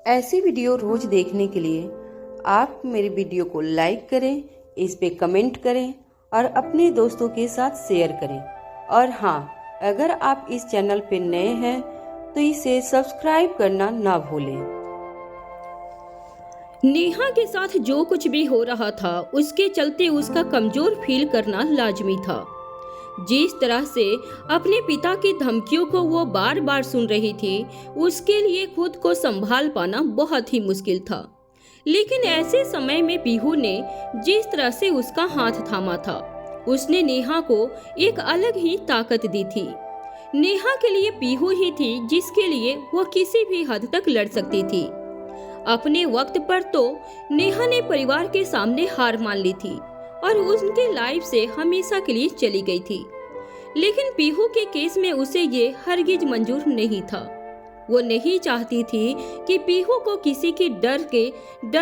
ऐसी वीडियो रोज देखने के लिए आप मेरे वीडियो को लाइक करें, इस पे कमेंट करें और अपने दोस्तों के साथ शेयर करें। और हाँ, अगर आप इस चैनल पे नए हैं तो इसे सब्सक्राइब करना ना भूलें। नेहा के साथ जो कुछ भी हो रहा था उसके चलते उसका कमजोर फील करना लाजमी था। जिस तरह से अपने पिता की धमकियों को वो बार बार सुन रही थी, उसके लिए खुद को संभाल पाना बहुत ही मुश्किल था। लेकिन ऐसे समय में पीहू ने जिस तरह से उसका हाथ थामा था, उसने नेहा को एक अलग ही ताकत दी थी। नेहा के लिए पीहू ही थी जिसके लिए वो किसी भी हद तक लड़ सकती थी। अपने वक्त पर तो नेहा ने परिवार के सामने हार मान ली थी और उनके लाइफ से हमेशा के लिए चली गई थी। लेकिन पीहू के केस में उसे ये हरगिज मंजूर नहीं था। वो नहीं चाहती थी कि पीहू को किसी की डर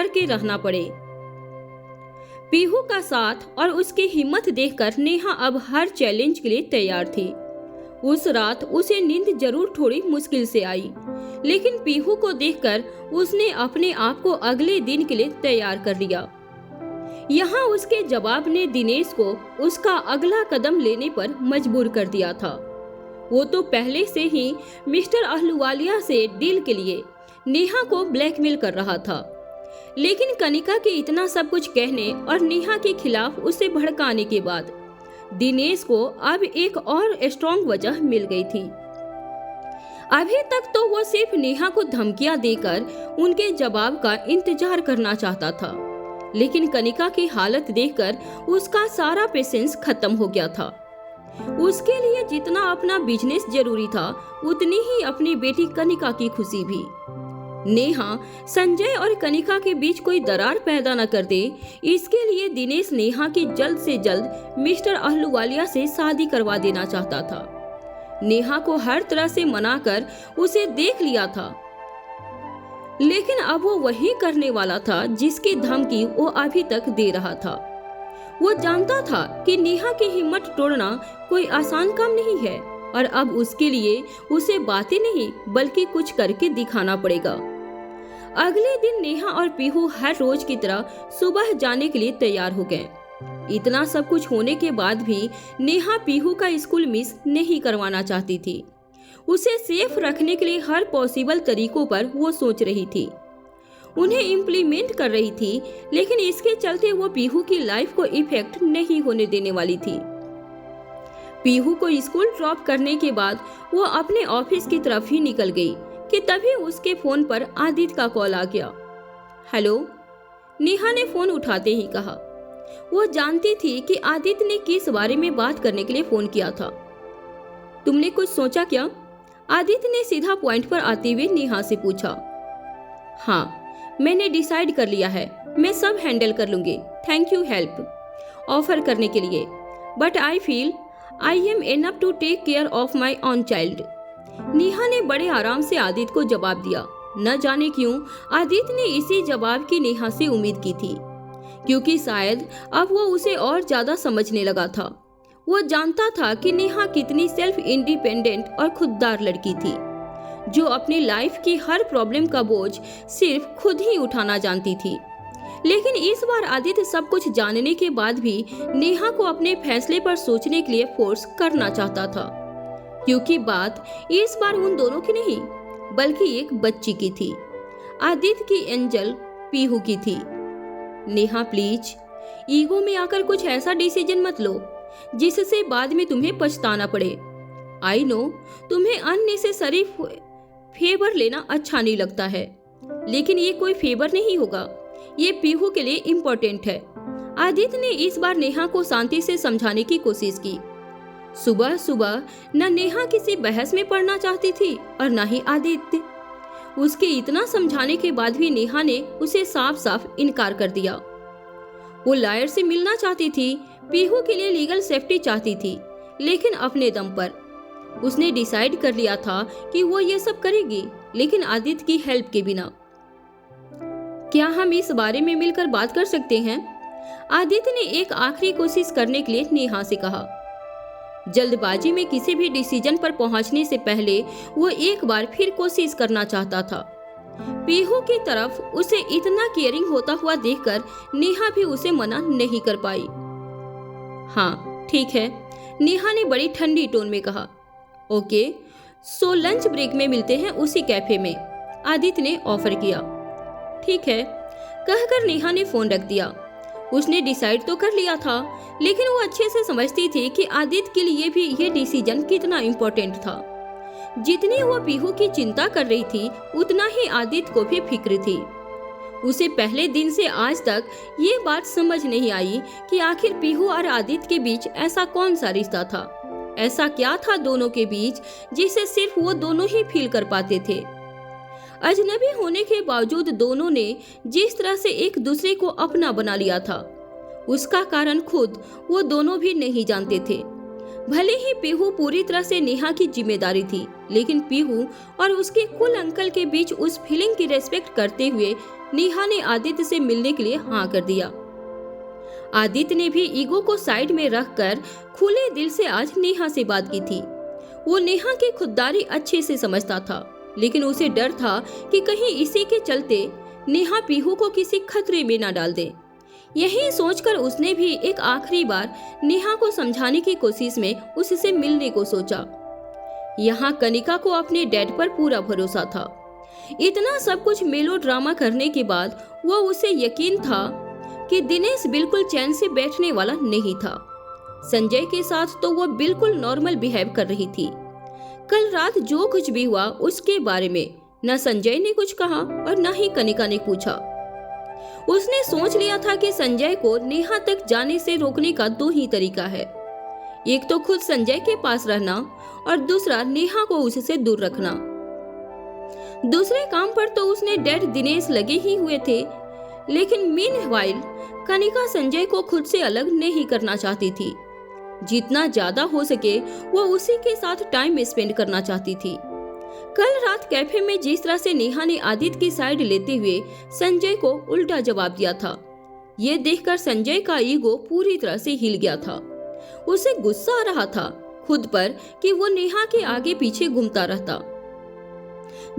के रहना पड़े। पीहू का साथ और उसकी हिम्मत देखकर नेहा अब हर चैलेंज के लिए तैयार थी। उस रात उसे नींद जरूर थोड़ी मुश्किल से आई, लेकिन पीहू को देखकर उसने अपने आप को अगले दिन के लिए तैयार कर लिया। यहाँ उसके जवाब ने दिनेश को उसका अगला कदम लेने पर मजबूर कर दिया था। वो तो पहले से ही मिस्टर अहलूवालिया से डील के लिए नेहा को ब्लैकमेल कर रहा था। लेकिन कनिका के इतना सब कुछ कहने और नेहा के खिलाफ उसे भड़काने के बाद दिनेश को अब एक और स्ट्रॉन्ग वजह मिल गई थी। अभी तक तो वो सिर्फ नेहा को धमकियां देकर उनके जवाब का इंतजार करना चाहता था, लेकिन कनिका की हालत देखकर उसका सारा पेशेंस खत्म हो गया था। उसके लिए जितना अपना बिजनेस जरूरी था, उतनी ही अपनी बेटी कनिका की खुशी भी। नेहा संजय और कनिका के बीच कोई दरार पैदा न कर दे, इसके लिए दिनेश नेहा की जल्द से जल्द मिस्टर अहलूवालिया से शादी करवा देना चाहता था। नेहा को हर तरह से मनाकर उसे देख लिया था, लेकिन अब वो वही करने वाला था जिसकी धमकी वो अभी तक दे रहा था। वो जानता था कि नेहा की हिम्मत तोड़ना कोई आसान काम नहीं है और अब उसके लिए उसे बातें नहीं बल्कि कुछ करके दिखाना पड़ेगा। अगले दिन नेहा और पीहू हर रोज की तरह सुबह जाने के लिए तैयार हो गए। इतना सब कुछ होने के बाद भी नेहा पीहू का स्कूल मिस नहीं करवाना चाहती थी। उसे सेफ रखने के लिए हर पॉसिबल तरीकों पर वो सोच रही थी, उन्हें इम्प्लीमेंट कर रही थी, लेकिन इसके चलते वो पीहू की लाइफ को इफेक्ट नहीं होने देने वाली थी। पीहू को स्कूल ड्रॉप करने के बाद वो अपने ऑफिस की तरफ ही निकल गई कि तभी उसके फोन पर आदित्य का कॉल आ गया। हेलो, नेहा ने फोन उठाते ही कहा। वो जानती थी कि आदित्य ने किस बारे में बात करने के लिए फोन किया था। तुमने कुछ सोचा क्या? आदित्य ने सीधा पॉइंट पर आते हुए नेहा से पूछा। हाँ, मैंने डिसाइड कर लिया है, मैं सब हैंडल कर लूंगी। थैंक यू हेल्प ऑफर करने के लिए, but I feel I am enough to take care of my own child. Neha ने बड़े आराम से आदित्य को जवाब दिया। न जाने क्यों आदित्य ने इसी जवाब की नेहा से उम्मीद की थी, क्योंकि शायद अब वो उसे और ज्यादा समझने लगा था। वो जानता था कि नेहा कितनी सेल्फ इंडिपेंडेंट और खुददार लड़की थी, जो अपनी लाइफ की हर प्रॉब्लम का बोझ सिर्फ खुद ही उठाना जानती थी। लेकिन इस बार आदित्य सब कुछ जानने के बाद भी नेहा को अपने फैसले पर सोचने के लिए फोर्स करना चाहता था, क्योंकि बात इस बार उन दोनों की नहीं बल्कि एक बच्ची की थी। आदित्य की एंजल पीहू की थी। नेहा प्लीज, ईगो में आकर कुछ ऐसा डिसीजन मत लो जिससे बाद में तुम्हें पछताना पड़े। आई नो तुम्हें अननेसेसरी फेवर लेना अच्छा नहीं लगता है, लेकिन ये कोई फेवर नहीं होगा, ये पीहू के लिए इम्पोर्टेंट है। आदित्य ने इस बार नेहा को शांति से समझाने की कोशिश की। सुबह सुबह न नेहा किसी बहस में पड़ना चाहती थी और न ही आदित्य। उसके इतना समझाने के बाद भी नेहा ने उसे साफ साफ इनकार कर दिया। वो लॉयर से मिलना चाहती थी, पीहू के लिए लीगल सेफ्टी चाहती थी, लेकिन अपने दम पर। उसने डिसाइड कर लिया था कि वो ये सब करेगी, लेकिन आदित्य की हेल्प के बिना। क्या हम इस बारे में मिलकर बात कर सकते हैं? आदित्य ने एक आखिरी कोशिश करने के लिए नेहा से कहा। जल्दबाजी में किसी भी डिसीजन पर पहुंचने से पहले वो एक बार फिर कोशिश करना चाहता था। पीहू की तरफ उसे इतना केयरिंग होता हुआ देखकर नेहा भी उसे मना नहीं कर पाई। हाँ ठीक है, नेहा ने बड़ी ठंडी टोन में कहा। ओके, सो लंच ब्रेक में मिलते हैं उसी कैफे में, आदित्य ने ऑफर किया। ठीक है, कहकर नेहा ने फोन रख दिया। उसने डिसाइड तो कर लिया था, लेकिन वो अच्छे से समझती थी कि आदित्य के लिए भी ये डिसीजन कितना इम्पोर्टेंट था। जितनी वो पीहू की चिंता कर रही थी, उतना ही आदित्य को भी फिक्र थी। उसे पहले दिन से आज तक ये बात समझ नहीं आई कि आखिर पीहू और आदित्य के बीच ऐसा कौन सा रिश्ता था। ऐसा क्या था दोनों के बीच जिसे सिर्फ वो दोनों ही फील कर पाते थे। अजनबी होने के बावजूद दोनों ने जिस तरह से एक दूसरे को अपना बना लिया था, उसका कारण खुद वो दोनों भी नहीं जानते थे। भले ही पीहू पूरी तरह से नेहा की जिम्मेदारी थी, लेकिन पीहू और उसके कुल अंकल के बीच उस फीलिंग की रेस्पेक्ट करते हुए नेहा ने आदित्य से मिलने के लिए हाँ कर दिया। आदित्य ने भी ईगो को साइड में रखकर खुले दिल से आज नेहा से बात की थी। वो नेहा की खुददारी अच्छे से समझता था, लेकिन उसे डर था कि कहीं इसी के चलते नेहा पीहू को किसी खतरे में न डाल दे। यही सोचकर उसने भी एक आखिरी बार नेहा को समझाने की कोशिश में उससे मिलने को सोचा। यहाँ कनिका को अपने डैड पर पूरा भरोसा था। इतना सब कुछ मेलो ड्रामा करने के बाद वो उसे यकीन था कि दिनेश बिल्कुल चैन से बैठने वाला नहीं था। संजय के साथ तो वो बिल्कुल नॉर्मल बिहेव कर रही थी। कल रात जो कुछ भी हुआ उसके बारे में न संजय ने कुछ कहा और न ही कनिका ने पूछा। उसने सोच लिया था कि संजय को नेहा तक जाने से रोकने का दो ही तरीका है, एक तो खुद संजय के पास रहना और दूसरा नेहा को उससे दूर रखना। दूसरे काम पर तो उसने डैड दिनेश लगे ही हुए थे, लेकिन मीनवाइल कनिका संजय को खुद से अलग नहीं करना चाहती थी। जितना ज्यादा हो सके वो उसी के साथ टाइम स्पेंड करना चाहती थी। कल रात कैफे में जिस तरह से नेहा ने आदित्य की साइड लेते हुए संजय को उल्टा जवाब दिया था, ये देखकर संजय का ईगो पूरी तरह से हिल गया था। उसे गुस्सा आ रहा था खुद पर कि वो नेहा के आगे पीछे घूमता रहता।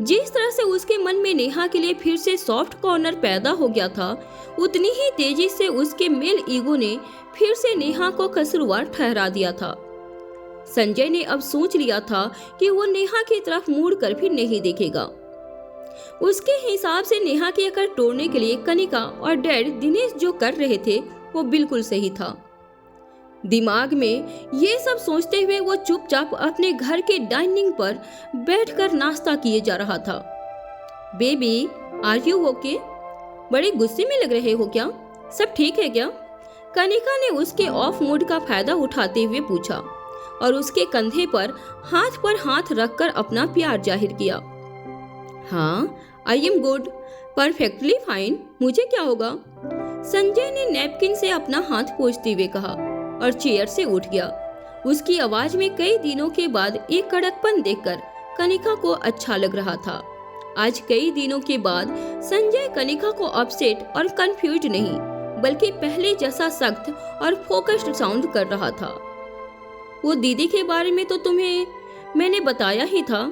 जिस तरह से उसके मन में नेहा के लिए फिर से सॉफ्ट कॉर्नर पैदा हो गया था, उतनी ही तेजी से उसके मेल ईगो ने फिर से नेहा को कसूरवार ठहरा दिया था। संजय ने अब सोच लिया था कि वो नेहा की तरफ मुड़ कर भी नहीं देखेगा। उसके हिसाब से नेहा की अकड़ तोड़ने के लिए कनिका और डैड दिनेश जो कर रहे थे वो बिल्कुल सही था। दिमाग में ये सब सोचते हुए वो चुपचाप अपने घर के डाइनिंग पर बैठकर नाश्ता किए जा रहा था। Baby, are you okay? बड़े गुस्से में लग रहे हो क्या? सब ठीक है क्या? कनिका ने उसके ऑफ मूड का फायदा उठाते हुए पूछा और उसके कंधे पर हाथ रखकर अपना प्यार जाहिर किया। हाँ, I am good, perfectly fine, मुझे क्या होगा? संजय ने नैपकिन से अपना हाथ पोंछते हुए कहा और चेयर से उठ गया। उसकी आवाज में कई दिनों के बाद एक कड़कपन देखकर कनिका को अच्छा लग रहा था। आज कई दिनों के बाद संजय कनिका को अपसेट और कंफ्यूज नहीं, बल्कि पहले जैसा सख्त और फोकस्ड साउंड कर रहा था। वो दीदी के बारे में तो तुम्हें मैंने बताया ही था।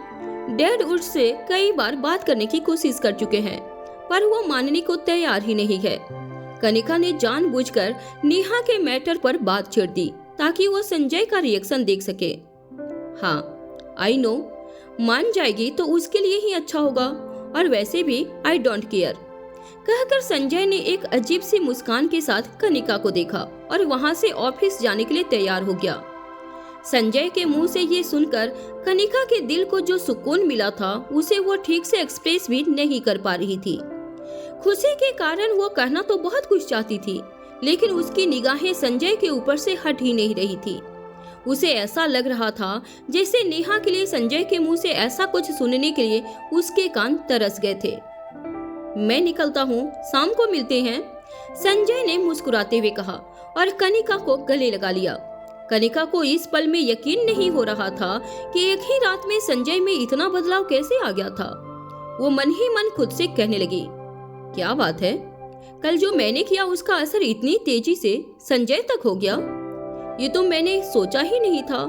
डैड उससे कई बार बात करने की कोशिश कर चुके हैं, पर वो मानने को तैयार ही नहीं है। कनिका ने जानबूझकर नेहा के मैटर पर बात छेड़ दी ताकि वो संजय का रिएक्शन देख सके। हाँ, आई नो, मान जाएगी तो उसके लिए ही अच्छा होगा, और वैसे भी आई डोंट केयर, कहकर संजय ने एक अजीब सी मुस्कान के साथ कनिका को देखा और वहां से ऑफिस जाने के लिए तैयार हो गया। संजय के मुंह से ये सुनकर कनिका के दिल को जो सुकून मिला था उसे वो ठीक से एक्सप्रेस भी नहीं कर पा रही थी। खुशी के कारण वो कहना तो बहुत कुछ चाहती थी, लेकिन उसकी निगाहें संजय के ऊपर से हट ही नहीं रही थी। उसे ऐसा लग रहा था जैसे नेहा के लिए संजय के मुंह से ऐसा कुछ सुनने के लिए उसके कान तरस गए थे। मैं निकलता हूँ, शाम को मिलते हैं, संजय ने मुस्कुराते हुए कहा और कनिका को गले लगा लिया। कनिका को इस पल में यकीन नहीं हो रहा था कि एक ही रात में संजय में इतना बदलाव कैसे आ गया था। वो मन ही मन खुद से कहने लगी, क्या बात है, कल जो मैंने किया उसका असर इतनी तेजी से संजय तक हो गया, ये तो मैंने सोचा ही नहीं था।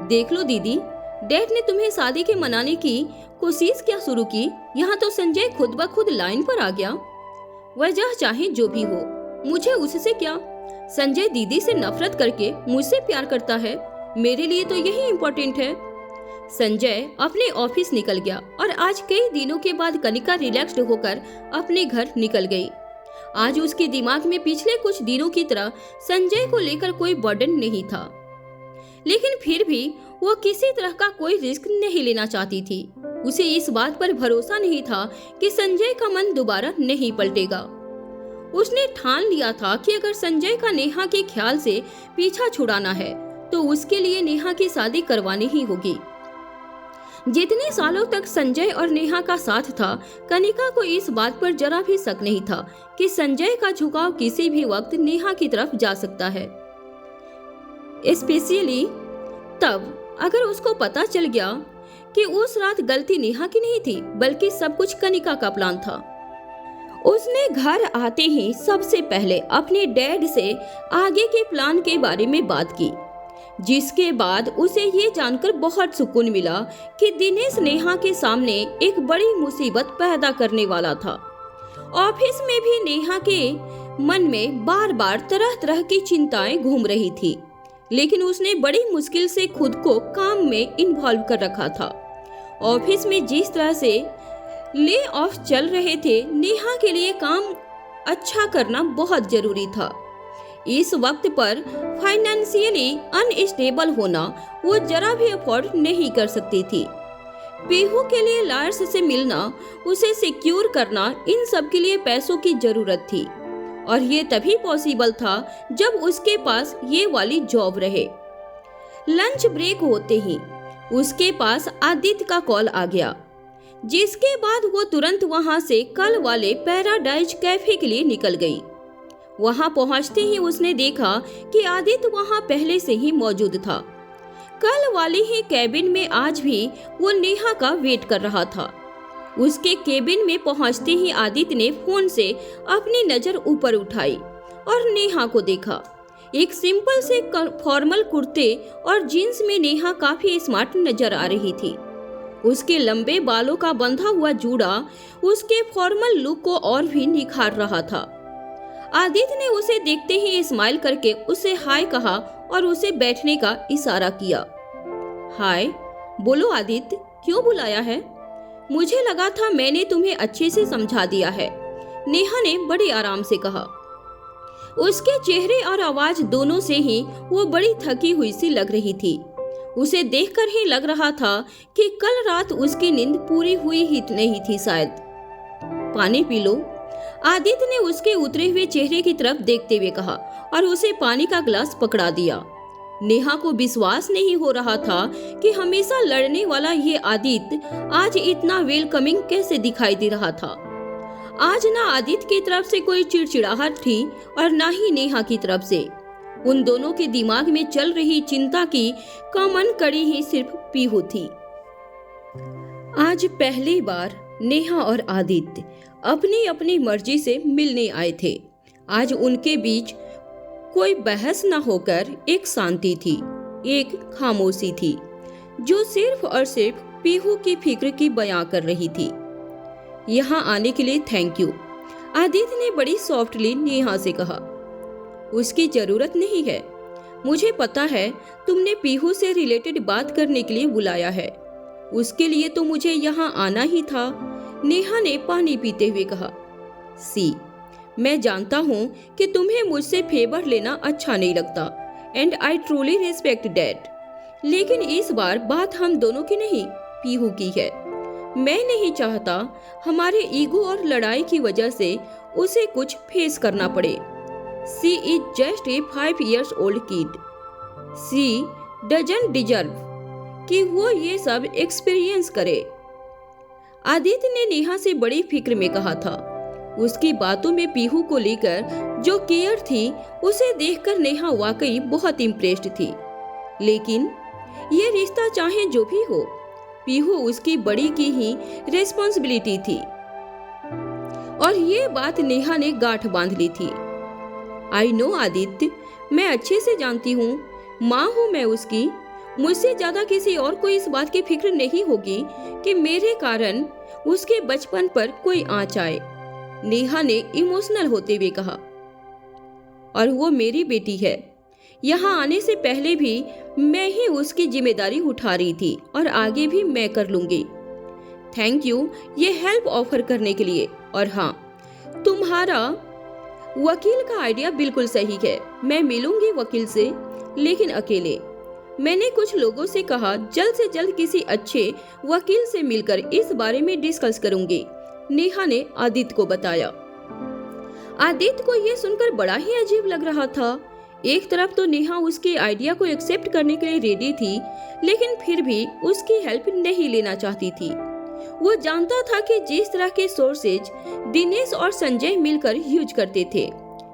देख लो दीदी, डैड ने तुम्हें शादी के मनाने की कोशिश क्या शुरू की? यहाँ तो संजय खुद ब खुद लाइन पर आ गया। वजह चाहे जो भी हो, मुझे उससे क्या? संजय दीदी से नफरत करके मुझसे प्यार करता है। मेरे लिए तो यही इम्पोर्टेंट है। संजय अपने ऑफिस निकल गया और आज कई दिनों के बाद कनिका रिलैक्स्ड होकर अपने घर निकल गई। आज उसके दिमाग में पिछले कुछ दिनों की तरह संजय को लेकर कोई बर्डन नहीं था, लेकिन फिर भी वो किसी तरह का कोई रिस्क नहीं लेना चाहती थी। उसे इस बात पर भरोसा नहीं था कि संजय का मन दोबारा नहीं पलटेगा। उसने ठान लिया था कि अगर संजय का नेहा के ख्याल से पीछा छुड़ाना है तो उसके लिए नेहा की शादी करवानी ही होगी। जितने सालों तक संजय और नेहा का साथ था, कनिका को इस बात पर जरा भी शक नहीं था कि संजय का झुकाव किसी भी वक्त नेहा की तरफ जा सकता है। स्पेशली तब अगर उसको पता चल गया कि उस रात गलती नेहा की नहीं थी, बल्कि सब कुछ कनिका का प्लान था। उसने घर आते ही सबसे पहले अपने डैड से आगे के प्लान के बारे में बात की, जिसके बाद उसे ये जानकर बहुत सुकून मिला कि दिनेश नेहा के सामने एक बड़ी मुसीबत पैदा करने वाला था। ऑफिस में भी नेहा के मन में बार बार तरह तरह की चिंताएं घूम रही थी, लेकिन उसने बड़ी मुश्किल से खुद को काम में इन्वॉल्व कर रखा था। ऑफिस में जिस तरह से ले ऑफ चल रहे थे, नेहा के लिए काम अच्छा करना बहुत जरूरी था। इस वक्त पर फाइनेंशियली अनस्टेबल होना वो जरा भी अफोर्ड नहीं कर सकती थी। पीहू के लिए लॉयर्स से मिलना, उसे सिक्योर करना, इन सब के लिए पैसों की जरूरत थी, और ये तभी पॉसिबल था जब उसके पास ये वाली जॉब रहे। लंच ब्रेक होते ही उसके पास आदित्य का कॉल आ गया, जिसके बाद वो तुरंत वहां से कल वाले पैराडाइज कैफे के लिए निकल गई। वहां पहुंचते ही उसने देखा कि आदित्य वहां पहले से ही मौजूद था। कल वाली ही कैबिन में आज भी वो नेहा का वेट कर रहा था। उसके केबिन में पहुंचते ही आदित्य ने फोन से अपनी नजर ऊपर उठाई और नेहा को देखा। एक सिंपल से फॉर्मल कुर्ते और जीन्स में नेहा काफी स्मार्ट नजर आ रही थी। उसके लंबे बालों का बंधा हुआ जूड़ा उसके फॉर्मल लुक को और भी निखार रहा था। आदित्य ने उसे देखते ही स्माइल करके उसे हाय कहा और उसे बैठने का इशारा किया। हाय, बोलो आदित्य, क्यों बुलाया है? मुझे लगा था मैंने तुम्हें अच्छे से समझा दिया है, नेहा ने बड़े आराम से कहा। उसके चेहरे और आवाज दोनों से ही वो बड़ी थकी हुई सी लग रही थी। उसे देखकर ही लग रहा था कि कल रात उसकी नींद पूरी हुई ही नहीं थी शायद। पानी पी लो, आदित्य ने उसके उतरे हुए चेहरे की तरफ देखते हुए कहा और उसे पानी का ग्लास पकड़ा दिया। नेहा को विश्वास नहीं हो रहा था कि हमेशा लड़ने वाला ये आदित्य आज इतना वेलकमिंग कैसे दिखाई दे रहा था। आज ना आदित्य की तरफ से कोई चिड़चिड़ाहट थी और ना ही नेहा की तरफ से। उन दोनों के दिमाग में चल रही चिंता की कॉमन कड़ी ही सिर्फ पीहू थी। आज पहली बार नेहा और आदित्य अपनी अपनी मर्जी से मिलने आए थे। आज उनके बीच कोई बहस न होकर एक शांति थी, एक खामोशी थी, जो सिर्फ और सिर्फ पीहू की फिक्र की बयां कर रही थी। यहाँ आने के लिए थैंक यू, आदित्य ने बड़ी सॉफ्टली नेहा से कहा। उसकी जरूरत नहीं है, मुझे पता है तुमने पीहू से रिलेटेड बात करने के लिए बुलाया है, उसके लिए तो मुझे यहाँ आना ही था, नेहा ने पानी पीते हुए कहा। सी, मैं जानता हूँ कि तुम्हें मुझसे फेवर लेना अच्छा नहीं लगता and I truly respect that, लेकिन इस बार बात हम दोनों की नहीं, पीहू की है। मैं नहीं चाहता हमारे ईगो और लड़ाई की वजह से उसे कुछ फेस करना पड़े। She is just a 5 years old kid. She doesn't deserve कि वो ये सब एक्सपीरियंस करे। आदित्य ने नेहा से बड़ी फिक्र में कहा था। उसकी बातों में पीहू को लेकर जो केयर थी, उसे देखकर नेहा वाकई बहुत इम्प्रेस्ड थी। लेकिन ये रिश्ता चाहे जो भी हो, पीहू उसकी बड़ी की ही रिस्पॉन्सिबिलिटी थी, और ये बात नेहा ने गांठ बांध ली थी। आई नो आदित्य, मैं अच्छे से जानती हूँ, माँ हूँ मैं उसकी, मुझसे ज्यादा किसी और को इस बात की फिक्र नहीं होगी कि मेरे कारण उसके बचपन पर कोई आंच आए, नेहा ने इमोशनल होते हुए कहा। और वो मेरी बेटी है। यहाँ आने से पहले भी मैं ही उसकी जिम्मेदारी उठा रही थी और आगे भी मैं कर लूंगी। थैंक यू ये हेल्प ऑफर करने के लिए। और हाँ, तुम्हारा वकील का आइडिया बिल्कुल सही है। मैं मिलूंगी वकील से, लेकिन अकेले। मैंने कुछ लोगों से कहा जल्द से जल्द किसी अच्छे वकील से मिलकर इस बारे में डिस्कस करूंगी, नेहा ने आदित्य को बताया। आदित्य को यह सुनकर बड़ा ही अजीब लग रहा था। एक तरफ तो नेहा उसके आइडिया को एक्सेप्ट करने के लिए रेडी थी, लेकिन फिर भी उसकी हेल्प नहीं लेना चाहती थी। वो जानता था कि जिस तरह के सोर्सेज दिनेश और संजय मिलकर यूज करते थे,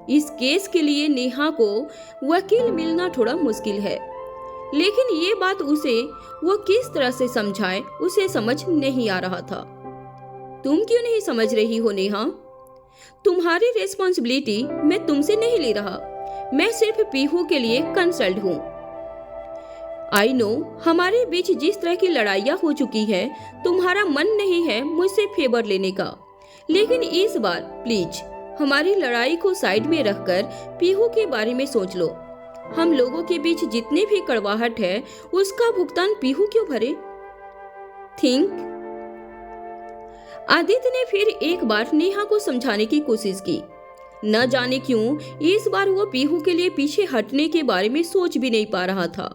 इस केस के लिए नेहा को वकील मिलना थोड़ा मुश्किल है। लेकिन ये बात उसे वो किस तरह से समझाए, उसे समझ नहीं आ रहा था। तुम क्यों नहीं समझ रही हो नेहा? तुम्हारी रिस्पॉन्सिबिलिटी मैं तुमसे नहीं ले रहा, मैं सिर्फ पीहू के लिए कंसल्ट हूँ। आई नो हमारे बीच जिस तरह की लड़ाइयाँ हो चुकी है, तुम्हारा मन नहीं है मुझसे फेवर लेने का, लेकिन इस बार प्लीज हमारी लड़ाई को साइड में रखकर पीहू के बारे में सोच लो। हम लोगों के बीच जितने भी कड़वाहट है, उसका भुगतान पीहू क्यों भरे? थिंक। आदित्य ने फिर एक बार नेहा को समझाने की कोशिश की। न जाने क्यों इस बार वो पीहू के लिए पीछे हटने के बारे में सोच भी नहीं पा रहा था।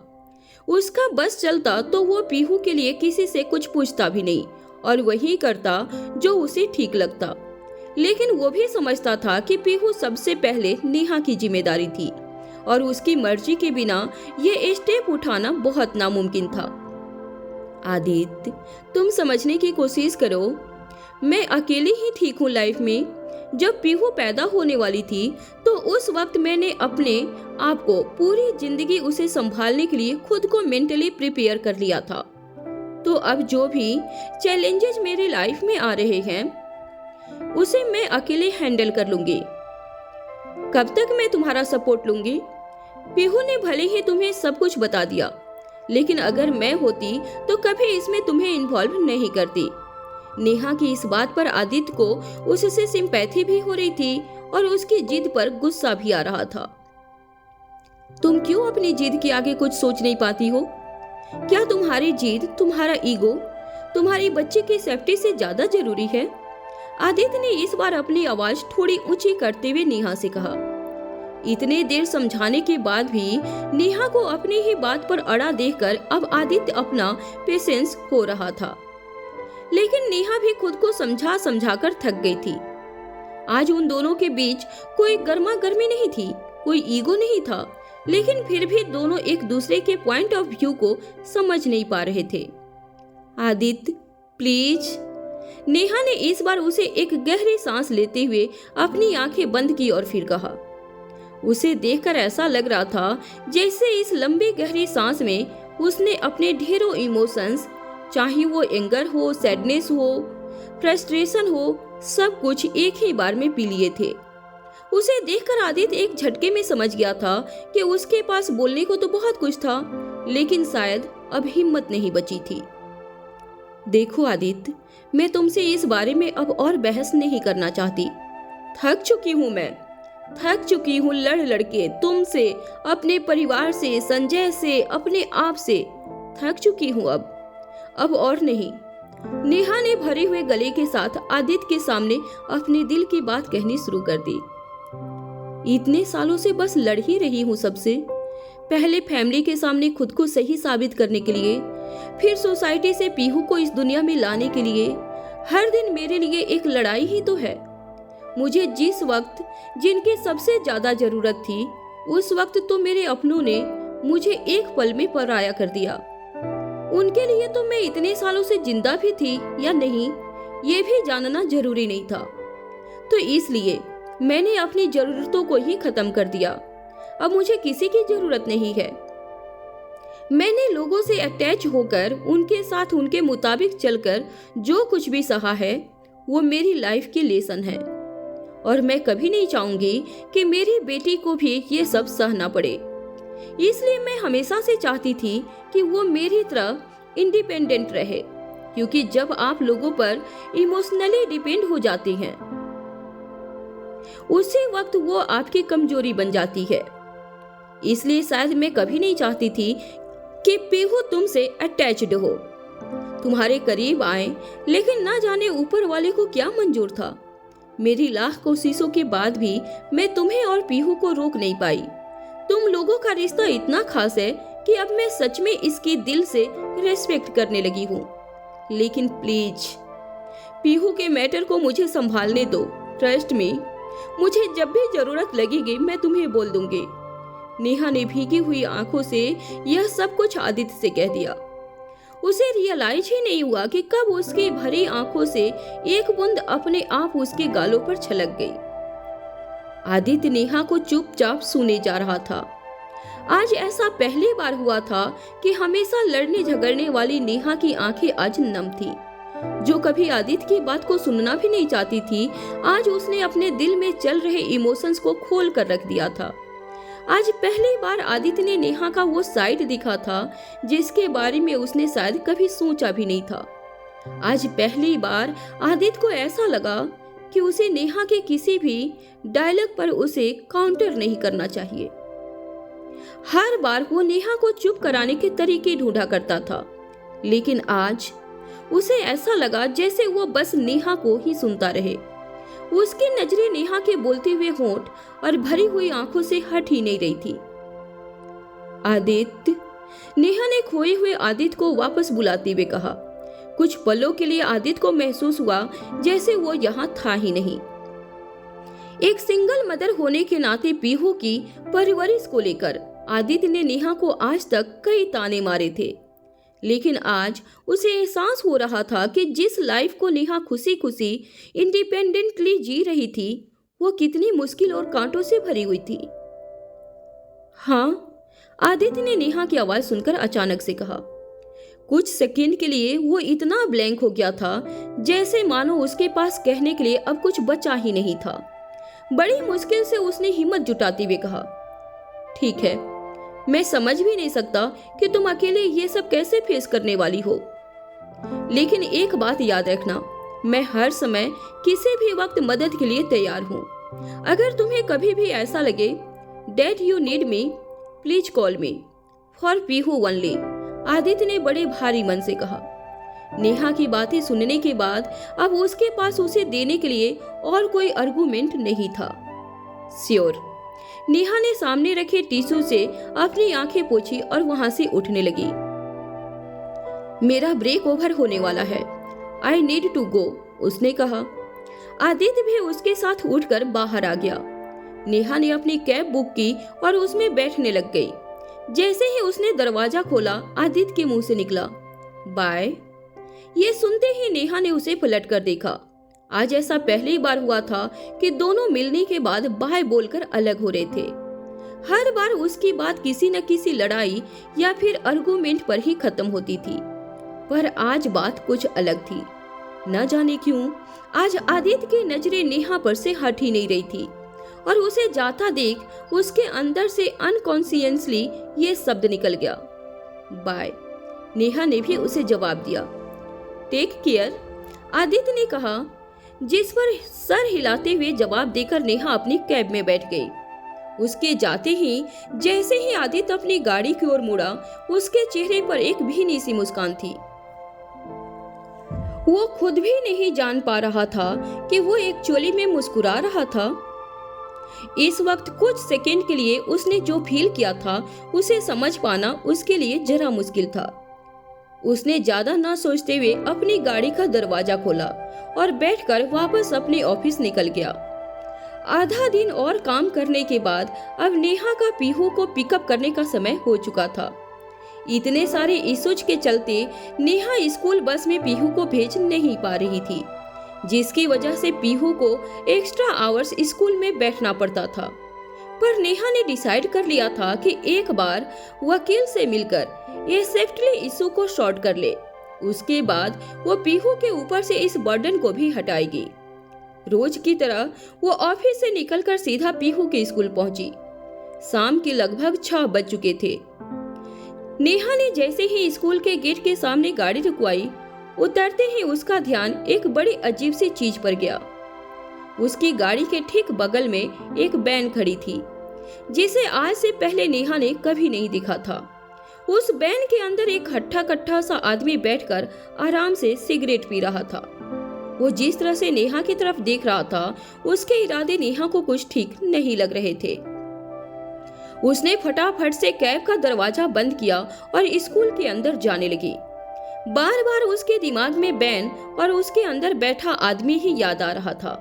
उसका बस चलता तो वो पीहू के लिए किसी से कुछ पूछता भी नहीं और वही करता जो उसे ठीक लगता। लेकिन वो भी समझता था कि पीहू सबसे पहले नेहा की जिम्मेदारी थी और उसकी मर्जी के बिना ये स्टेप उठाना बहुत नामुमकिन था। आदित्य, तुम समझने की कोशिश करो। मैं अकेली ही ठीक हूँ लाइफ में। जब पीहू पैदा होने वाली थी तो उस वक्त मैंने अपने आप को पूरी जिंदगी उसे संभालने के लिए खुद को मेंटली प्रिपेयर कर लिया था। तो अब जो भी चैलेंजेस मेरे लाइफ में आ रहे हैं, उसे मैं अकेले हैंडल कर लूंगी। कब तक मैं तुम्हारा सपोर्ट लूंगी? पीहू ने भले ही तुम्हें सब कुछ बता दिया, लेकिन अगर मैं होती तो कभी इसमें तुम्हें इन्वॉल्व नहीं करती। नेहा की इस बात पर आदित्य को उससे सिंपैथी भी हो रही थी और उसकी जिद पर गुस्सा भी आ रहा था। तुम क्यों अपनी जिद के आगे कुछ सोच नहीं पाती हो? क्या तुम्हारी जिद, तुम्हारा ईगो, तुम्हारी बच्चे की सेफ्टी से ज्यादा जरूरी है? आदित्य ने इस बार अपनी आवाज थोड़ी ऊंची करते हुए नेहा से कहा। इतने देर समझाने के बाद भी नेहा को अपनी ही बात पर अड़ा देखकर अब आदित्य अपना पेशेंस खो रहा था। लेकिन नेहा भी खुद को समझा समझा कर थक गई थी। आज उन दोनों के बीच कोई गर्मा गर्मी नहीं थी, कोई ईगो नहीं था, लेकिन फिर भी दोनों एक दूसरे के पॉइंट ऑफ व्यू को समझ नहीं पा रहे थे। आदित्य प्लीज। नेहा ने इस बार उसे एक गहरी सांस लेते हुए अपनी आंखें बंद की और फिर कहा। उसे देखकर ऐसा लग रहा था जैसे इस लंबी गहरी सांस में उसने अपने ढेरों इमोशंस, चाहे वो एंगर हो, सैडनेस हो, फ्रस्ट्रेशन हो, सब कुछ एक ही बार में पी लिए थे। उसे देखकर आदित्य एक झटके में समझ गया था कि उसके पास बोलने को तो बहुत कुछ था, लेकिन शायद अब हिम्मत नहीं बची थी। देखो आदित्य, मैं तुमसे इस बारे में अब और बहस नहीं करना चाहती। थक चुकी हूँ मैं, थक चुकी हूँ लड़ लड़के तुमसे, अपने परिवार से, संजय से, अपने आप से। थक चुकी हूँ अब और नहीं। नेहा ने भरे हुए गले के साथ आदित्य के सामने अपने दिल की बात कहनी शुरू कर दी। इतने सालों से बस लड़ ही रही हूँ सबसे। पहले फैमिली के सामने खुद को सही साबित करने के लिए, फिर सोसाइटी से पीहू को इस दुनिया में लाने के लिए। हर दिन मेरे लिए एक लड़ाई ही तो है। मुझे जिस वक्त जिनकी सबसे ज्यादा जरूरत थी, उस वक्त तो मेरे अपनों ने मुझे एक पल में पराया कर दिया। उनके लिए तो मैं इतने सालों से जिंदा भी थी या नहीं, ये भी जानना जरूरी नहीं था। तो इसलिए मैंने अपनी जरूरतों को ही खत्म कर दिया। अब मुझे किसी की जरूरत नहीं है। मैंने लोगों से अटैच होकर, उनके साथ उनके मुताबिक चलकर जो कुछ भी सहा है, वो मेरी लाइफ की लेसन है और मैं कभी नहीं चाहूंगी कि मेरी बेटी को भी ये सब सहना पड़े। इसलिए मैं हमेशा से चाहती थी कि वो मेरी तरह इंडिपेंडेंट रहे, क्योंकि जब आप लोगों पर इमोशनली डिपेंड हो जाते हैं उसी वक्त वो आपकी कमजोरी बन जाती है। इसलिए शायद मैं कभी नहीं चाहती थी कि पीहू तुमसे अटैच्ड हो, तुम्हारे करीब आए, लेकिन ना जाने ऊपर वाले को क्या मंजूर था। मेरी लाख कोशिशों के बाद भी मैं तुम्हें और पीहू को रोक नहीं पाई। तुम लोगों का रिश्ता इतना खास है कि अब मैं सच में इसकी दिल से रेस्पेक्ट करने लगी हूँ। लेकिन प्लीज पीहू के मैटर को मुझे संभालने दो। ट्रस्ट मी, मुझे जब भी जरूरत लगेगी मैं तुम्हें बोल दूंगी। नेहा ने भीगी हुई आंखों से यह सब कुछ आदित्य से कह दिया। उसे रियलाइज ही नहीं हुआ कि कब उसकी भरी आंखों से एक बूंद अपने आप उसके गालों पर छलक गई। आदित्य नेहा को चुपचाप सुने जा रहा था। आज ऐसा पहली बार हुआ था कि हमेशा लड़ने झगड़ने वाली नेहा की आंखें आज नम थी। जो कभी आदित्य की बात को सुनना भी नहीं चाहती थी, आज उसने अपने दिल में चल रहे इमोशंस को खोल कर रख दिया था। आज पहली बार आदित्य ने नेहा का वो साइड दिखा था जिसके बारे में उसने शायद कभी सोचा भी नहीं था। आज पहली बार आदित्य को ऐसा लगा कि उसे नेहा के किसी भी डायलॉग पर उसे काउंटर नहीं करना चाहिए। हर बार वो नेहा को चुप कराने के तरीके ढूंढा करता था, लेकिन आज उसे ऐसा लगा जैसे वो बस नेहा को ही सुनता रहे। उसकी नजरें नेहा के बोलते हुए होंठ और भरी हुई आंखों से हट ही नहीं रही थी। आदित्य, नेहा ने खोए हुए आदित्य को वापस बुलाते हुए कहा। कुछ पलों के लिए आदित्य को महसूस हुआ जैसे वो यहाँ था ही नहीं। एक सिंगल मदर होने के नाते पीहू की परवरिश को लेकर आदित्य ने नेहा को आज तक कई ताने मारे थे, लेकिन आज उसे एहसास हो रहा था कि जिस लाइफ को नेहा खुशी खुशी इंडिपेंडेंटली जी रही थी वो कितनी मुश्किल और कांटों से भरी हुई थी। हाँ, आदित्य ने नेहा की आवाज सुनकर अचानक से कहा। कुछ सेकंड के लिए वो इतना ब्लैंक हो गया था जैसे मानो उसके पास कहने के लिए अब कुछ बचा ही नहीं था। बड़ी मुश्किल से उसने हिम्मत जुटाते हुए कहा, ठीक है, मैं समझ भी नहीं सकता कि तुम अकेले ये सब कैसे फेस करने वाली हो, लेकिन एक बात याद रखना, मैं हर समय किसी भी वक्त मदद के लिए तैयार हूँ। अगर तुम्हें कभी भी ऐसा लगे that you need me, please call me for Pihu only, Aditya ने बड़े भारी मन से कहा। नेहा की बातें सुनने के बाद अब उसके पास उसे देने के लिए और कोई आर्गुमेंट नहीं था। श्योर, नेहा ने सामने रखे टिश्यू से अपनी आंखें पोंछी और वहां से उठने लगी। मेरा ब्रेक ओवर होने वाला है, आई नीड टू गो, उसने कहा। आदित्य भी उसके साथ उठकर बाहर आ गया। नेहा ने अपनी कैब बुक की और उसमें बैठने लग गई। जैसे ही उसने दरवाजा खोला, आदित्य के मुंह से निकला, बाय। ये सुनते ही नेहा ने उसे पलट कर देखा। आज ऐसा पहली बार हुआ था कि दोनों मिलने के बाद बाय बोलकर अलग हो रहे थे। हर बार उसकी बात किसी न किसी लड़ाई या फिर आर्गुमेंट पर ही खत्म होती थी, पर आज बात कुछ अलग थी। न जाने क्यों आज आदित्य की नजरें नेहा पर से हट ही नहीं रही थी और उसे जाता देख उसके अंदर से अनकॉन्शियसली ये शब्द निकल गया, बाय। नेहा ने भी उसे जवाब दिया। टेक केयर, आदित्य ने कहा, जिस पर सर हिलाते हुए जवाब देकर नेहा अपनी कैब में बैठ गई। उसके जाते ही जैसे ही आदित्य अपनी गाड़ी की ओर मुड़ा, उसके चेहरे पर एक भीनी सी मुस्कान थी। वो खुद भी नहीं जान पा रहा था कि वो एक्चुअली में मुस्कुरा रहा था। इस वक्त कुछ सेकंड के लिए उसने जो फील किया था उसे समझ पाना उसके लिए जरा मुश्किल था। उसने ज्यादा ना सोचते हुए अपनी गाड़ी का दरवाजा खोला और बैठकर वापस अपने ऑफिस निकल गया। आधा दिन और काम करने के बाद अब नेहा का पीहू को पिकअप करने का समय हो चुका था। इतने सारे इश्यूज के चलते नेहा स्कूल बस में पीहू को भेज नहीं पा रही थी, जिसकी वजह से पीहू को एक्स्ट्रा आवर्स स्कूल में बैठना पड़ता था। पर नेहा ने डिसाइड कर लिया था कि एक बार वकील से मिलकर ये सेफ्टली इशू को सॉर्ट कर ले, उसके बाद वो पीहू के ऊपर से इस बर्डन को भी हटाएगी। रोज की तरह वो ऑफिस से निकलकर सीधा पीहू के स्कूल पहुंची। शाम के लगभग 6 बज चुके थे। नेहा ने जैसे ही स्कूल के गेट के सामने गाड़ी रुकवाई, उतरते ही उसका ध्यान एक बड़ी अजीब सी चीज पर गया। उसकी गाड़ी के ठीक बगल में एक वैन खड़ी थी, जिसे आज से पहले नेहा ने कभी नहीं देखा था। उस वैन के अंदर एक हट्ठा कट्ठा सा आदमी बैठकर आराम से सिगरेट पी रहा था। वो जिस तरह से नेहा की तरफ देख रहा था, उसके इरादे नेहा को कुछ ठीक नहीं लग रहे थे। उसने फटाफट से कैब का दरवाजा बंद किया और स्कूल के अंदर जाने लगी। बार बार उसके दिमाग में वैन और उसके अंदर बैठा आदमी ही याद आ रहा था।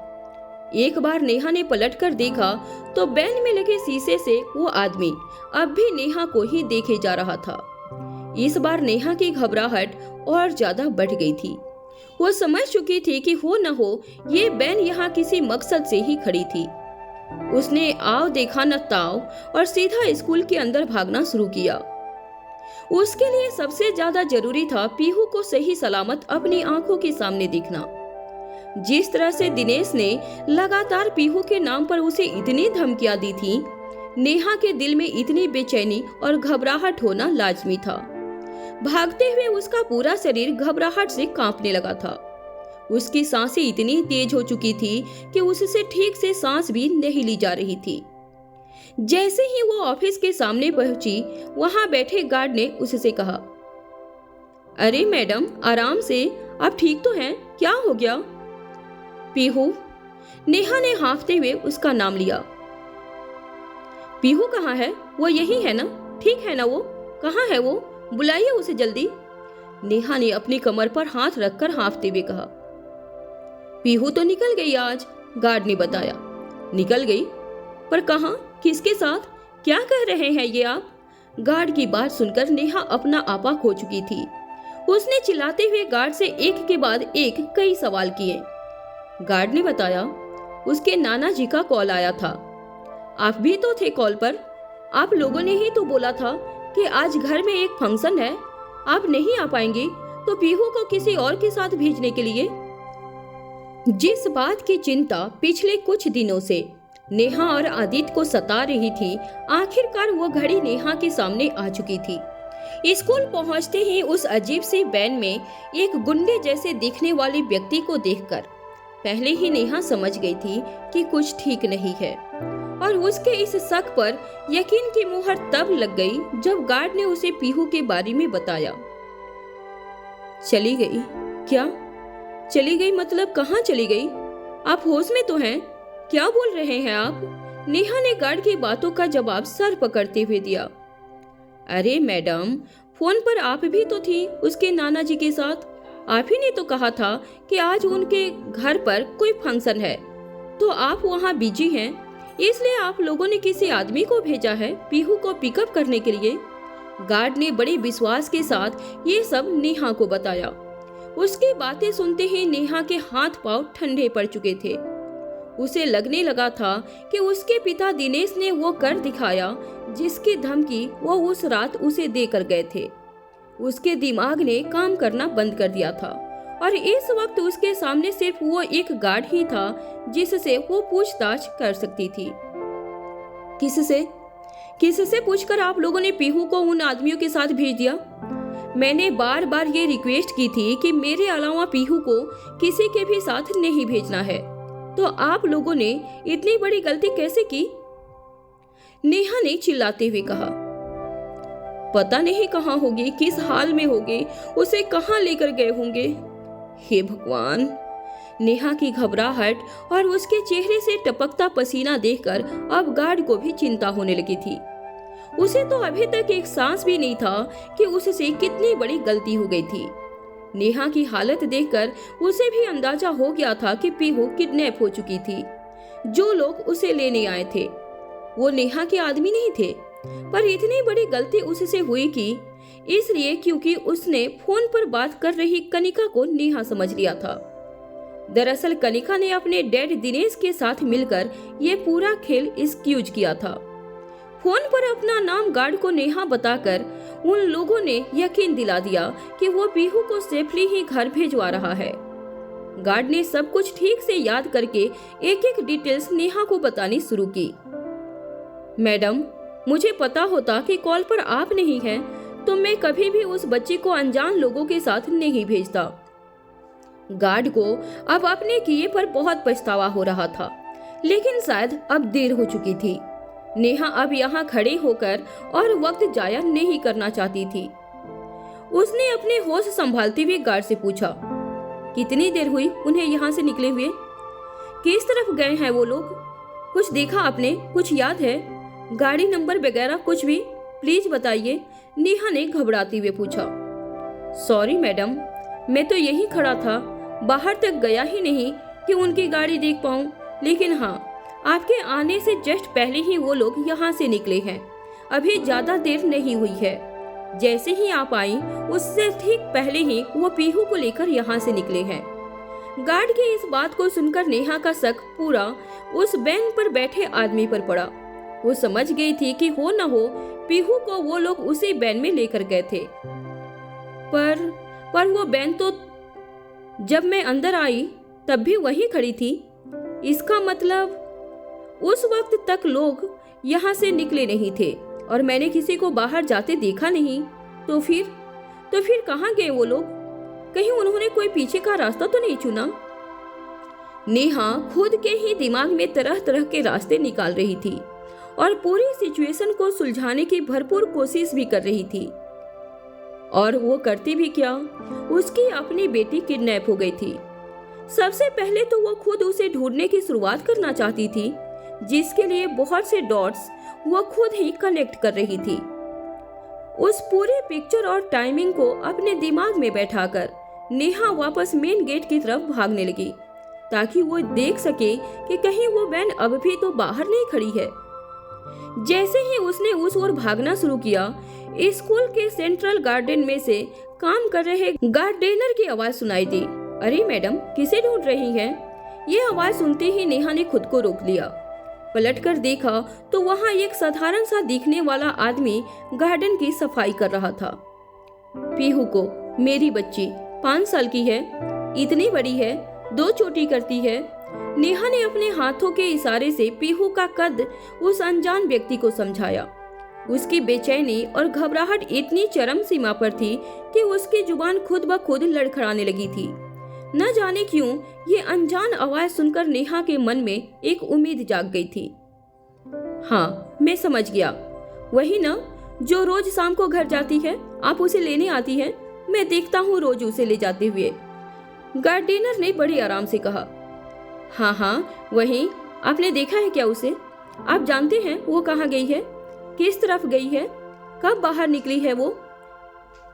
एक बार नेहा ने पलटकर देखा तो वैन में लगे शीशे से वो आदमी अब भी नेहा को ही देखे जा रहा था। इस बार नेहा की घबराहट और ज्यादा बढ़ गई थी। वो समझ चुकी थी कि हो न हो ये वैन यहाँ किसी मकसद से ही खड़ी थी। उसने आओ देखा न ताव और सीधा स्कूल के अंदर भागना शुरू किया। उसके लिए सबसे ज्यादा जरूरी था पीहू को सही सलामत अपनी आंखों के सामने देखना। जिस तरह से दिनेश ने लगातार पीहू के नाम पर उसे इतनी धमकियां दी थी, नेहा के दिल में इतनी बेचैनी और घबराहट होना लाजमी था। भागते हुए उसका पूरा शरीर घबराहट से कांपने लगा था। उसकी सांसें इतनी तेज हो चुकी थी कि उससे ठीक से सांस भी नहीं ली जा रही थी। जैसे ही वो ऑफिस के सामने पहुंची, वहां बैठे गार्ड ने उससे कहा, अरे मैडम आराम से, आप ठीक तो हैं? क्या हो गया? पीहू। नेहा ने हाँफते हुए उसका नाम लिया। पीहू कहाँ है? वो यही है ना? ठीक है ना? वो कहाँ है? वो बुलाइए उसे जल्दी। नेहा ने अपनी कमर पर हाथ रखकर हाँफते हुए कहा। पीहू तो निकल गई आज, गार्ड ने बताया। निकल गई? पर कहाँ? किसके साथ? क्या कह रहे हैं ये आप? गार्ड की बात सुनकर नेहा अपना आपा खो चुकी थी। उसने चिल्लाते हुए गार्ड से एक के बाद एक कई सवाल किए। गार्ड ने बताया, उसके नाना जी का कॉल आया था। आप भी तो थे कॉल पर। आप लोगों ने ही तो बोला था कि आज घर में एक फंक्शन है, आप नहीं आ पाएंगे तो पीहू को किसी और के साथ भेजने के लिए। जिस बात की चिंता पिछले कुछ दिनों से नेहा और आदित्य को सता रही थी, आखिरकार वो घड़ी नेहा के सामने आ चुकी थी। स्कूल पहुंचते ही उस अजीब सी वैन में एक गुंडे जैसे दिखने वाले व्यक्ति को देखकर पहले ही नेहा समझ गई थी कि कुछ ठीक नहीं है, और उसके इस शक पर यकीन की मुहर तब लग गई जब गार्ड ने उसे पीहू के बारे में बताया। चली गई? क्या चली गई? मतलब कहाँ चली गई? आप होश में तो हैं? क्या बोल रहे हैं आप? नेहा ने गार्ड की बातों का जवाब सर पकड़ते हुए दिया। अरे मैडम, फोन पर आप भी तो थी उसके नाना जी के साथ। आप ही ने तो कहा था कि आज उनके घर पर कोई फंक्शन है, तो आप वहाँ बिजी हैं, इसलिए आप लोगों ने किसी आदमी को भेजा है पीहू को पिकअप करने के लिए। गार्ड ने बड़े विश्वास के साथ ये सब नेहा को बताया। उसकी बातें सुनते ही नेहा के हाथ पांव ठंडे पड़ चुके थे। उसे लगने लगा था कि उसके पिता दिनेश ने वो कर दिखाया जिसकी धमकी वो उस रात उसे देकर गए थे। उसके दिमाग ने काम करना बंद कर दिया था और इस वक्त उसके सामने सिर्फ वो एक गार्ड ही था जिससे वो पूछताछ कर सकती थी। किससे पूछकर आप लोगों ने पीहू को उन आदमियों के साथ भेज दिया? मैंने बार बार ये रिक्वेस्ट की थी कि मेरे अलावा पीहू को किसी के भी साथ नहीं भेजना है, तो आप लोगों ने इतनी बड़ी गलती कैसे की? नेहा ने चिल्लाते हुए कहा। पता नहीं कहाँ होगी, किस हाल में होगी, उसे कहाँ लेकर गए होंगे। हे भगवान! नेहा की घबराहट और उसके चेहरे से टपकता पसीना देखकर अब गार्ड को भी चिंता होने लगी थी। उसे तो अभी तक एक सांस भी नहीं था कि उससे कितनी बड़ी गलती हो गई थी। नेहा की हालत देखकर उसे भी अंदाजा हो गया था कि पीहू किडनैप हो चुकी थी। जो लोग उसे लेने आए थे वो नेहा के आदमी नहीं थे, पर इतनी बड़ी गलती उससे हुई कि इसलिए क्योंकि उसने फोन पर बात कर रही कनिका को नेहा समझ लिया था। दरअसल कनिका ने अपने डैड दिनेश के साथ मिलकर ये पूरा खेल एक्सक्यूज किया था। फोन पर अपना नाम गार्ड को नेहा बताकर उन लोगों ने यकीन दिला दिया कि वो पीहू को सेफली ही घर भेजवा रहा है। गार्ड ने सब कुछ ठीक से याद करके एक एक डिटेल्स नेहा को बतानी शुरू की। मैडम, मुझे पता होता कि कॉल पर आप नहीं हैं, तो मैं कभी भी उस बच्ची को अनजान लोगों के साथ नहीं भेजता। गार्ड को अब अपने किए पर बहुत पछतावा हो रहा था, लेकिन शायद अब देर हो चुकी थी। नेहा अब यहाँ खड़े होकर और वक्त जाया नहीं करना चाहती थी। उसने अपने होश संभालते हुए गार्ड से पूछा, कितनी देर हुई उन्हें यहाँ से निकले हुए? किस तरफ गए हैं वो लोग? कुछ देखा आपने? कुछ याद है? गाड़ी नंबर वगैरह कुछ भी? प्लीज बताइए, नेहा ने घबराते हुए पूछा। सॉरी मैडम, मैं तो यहीं खड़ा था, बाहर तक गया ही नहीं कि उनकी गाड़ी देख पाऊं। लेकिन हाँ, आपके आने से जस्ट पहले ही वो लोग यहाँ से निकले हैं। अभी ज्यादा देर नहीं हुई है। जैसे ही आप आई उससे ठीक पहले ही वो पीहू को लेकर यहाँ से निकले हैं। गार्ड की इस बात को सुनकर नेहा का शक पूरा उस वैन पर बैठे आदमी पर पड़ा। वो समझ गई थी कि हो न हो पीहू को वो लोग उसी वैन में लेकर गए थे। पर वो वैन तो जब मैं अंदर आई तब भी वही खड़ी थी। इसका मतलब उस वक्त तक लोग यहाँ से निकले नहीं थे और मैंने किसी को बाहर जाते देखा नहीं। तो फिर कहाँ गए वो लोग? कहीं उन्होंने कोई पीछे का रास्ता तो नहीं चुना? नेहा खुद के ही दिमाग में तरह तरह के रास्ते निकाल रही थी और पूरी सिचुएशन को सुलझाने की भरपूर कोशिश भी कर रही थी। और वो करती भी क्या, उसकी अपनी बेटी किडनैप हो गई थी। सबसे पहले तो वो खुद उसे ढूंढने की शुरुआत करना चाहती थी, जिसके लिए बहुत से डॉट्स वो खुद ही कनेक्ट कर रही थी। उस पूरी पिक्चर और टाइमिंग को अपने दिमाग में बैठाकर नेहा वापस मेन गेट की तरफ भागने लगी, ताकि वो देख सके कि कहीं वो वैन अब भी तो बाहर नहीं खड़ी है। जैसे ही उसने उस ओर भागना शुरू किया, स्कूल के सेंट्रल गार्डन में से काम कर रहे गार्डनर की आवाज सुनाई दी। अरे मैडम, किसे ढूंढ रही हैं? ये आवाज सुनते ही नेहा ने खुद को रोक लिया। पलटकर देखा तो वहाँ एक साधारण सा दिखने वाला आदमी गार्डन की सफाई कर रहा था। पीहू को, मेरी बच्ची 5 साल की है, इतनी बड़ी है, 2 चोटी करती है। नेहा ने अपने हाथों के इशारे से पीहू का कद उस अनजान व्यक्ति को समझाया। उसकी बेचैनी और घबराहट इतनी चरम सीमा पर थी कि उसकी जुबान खुद ब खुद लड़खड़ाने लगी थी। न जाने क्यों ये अनजान आवाज सुनकर नेहा के मन में एक उम्मीद जाग गई थी। हाँ, मैं समझ गया, वही ना जो रोज शाम को घर जाती है, आप उसे लेने आती हैं। मैं देखता हूँ रोज उसे ले जाते हुए, गार्डनर ने बड़े आराम से कहा। हाँ, वही। आपने देखा है क्या उसे? आप जानते हैं वो कहाँ गई है, किस तरफ गई है, कब बाहर निकली है वो?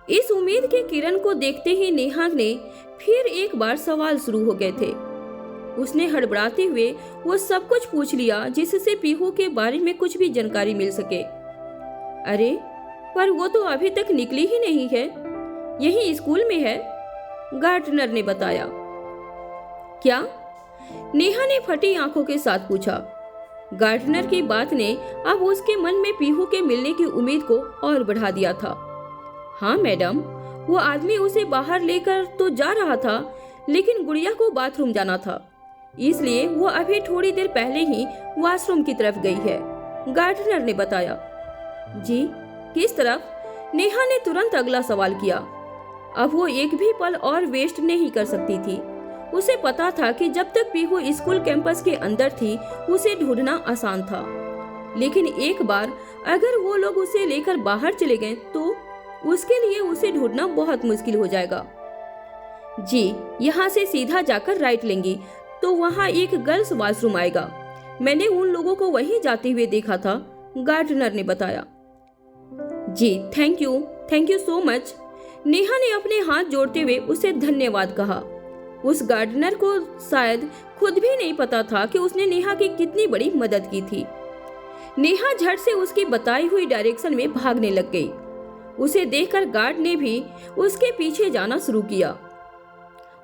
इस उम्मीद की किरण को देखते ही नेहा ने फिर एक बार सवाल शुरू हो गए थे। उसने हड़बड़ाते हुए वो सब कुछ पूछ लिया जिससे पीहू के बारे में कुछ भी जानकारी मिल सके। अरे, पर वो तो अभी तक निकली ही नहीं है, यही स्कूल में है, गार्डनर ने बताया। क्या? नेहा ने फटी आंखों के साथ पूछा। गार्डनर की बात ने अब उसके मन में पीहू के मिलने की उम्मीद को और बढ़ा दिया था। हाँ मैडम, वो आदमी उसे बाहर लेकर तो जा रहा था, लेकिन गुड़िया को बाथरूम जाना था, इसलिए वो अभी थोड़ी देर पहले ही वॉशरूम की तरफ गई है, गार्डनर ने बताया। जी, किस तरफ? नेहा ने तुरंत अगला सवाल किया। अब वो एक भी पल और वेस्ट नहीं कर सकती थी। उसे पता था कि जब तक पीहू स्कूल कैंपस के अंदर थी उसे ढूंढना आसान था, लेकिन एक बार अगर वो लोग उसे लेकर बाहर चले गए तो उसके लिए उसे ढूंढना बहुत मुश्किल हो जाएगा। जी, यहाँ से सीधा जाकर राइट लेंगी तो वहाँ एक गर्ल्स वॉशरूम आएगा। मैंने उन लोगों को वहीं जाते हुए देखा था, गार्डनर ने बताया। जी, thank you so much. Neha ने अपने हाथ जोड़ते हुए उसे धन्यवाद कहा। उस गार्डनर को शायद खुद भी नहीं पता था कि उसने नेहा की कितनी बड़ी मदद की थी। नेहा झट से उसकी बताई हुई डायरेक्शन में भागने लग गई। उसे देखकर गार्ड ने भी उसके पीछे जाना शुरू किया।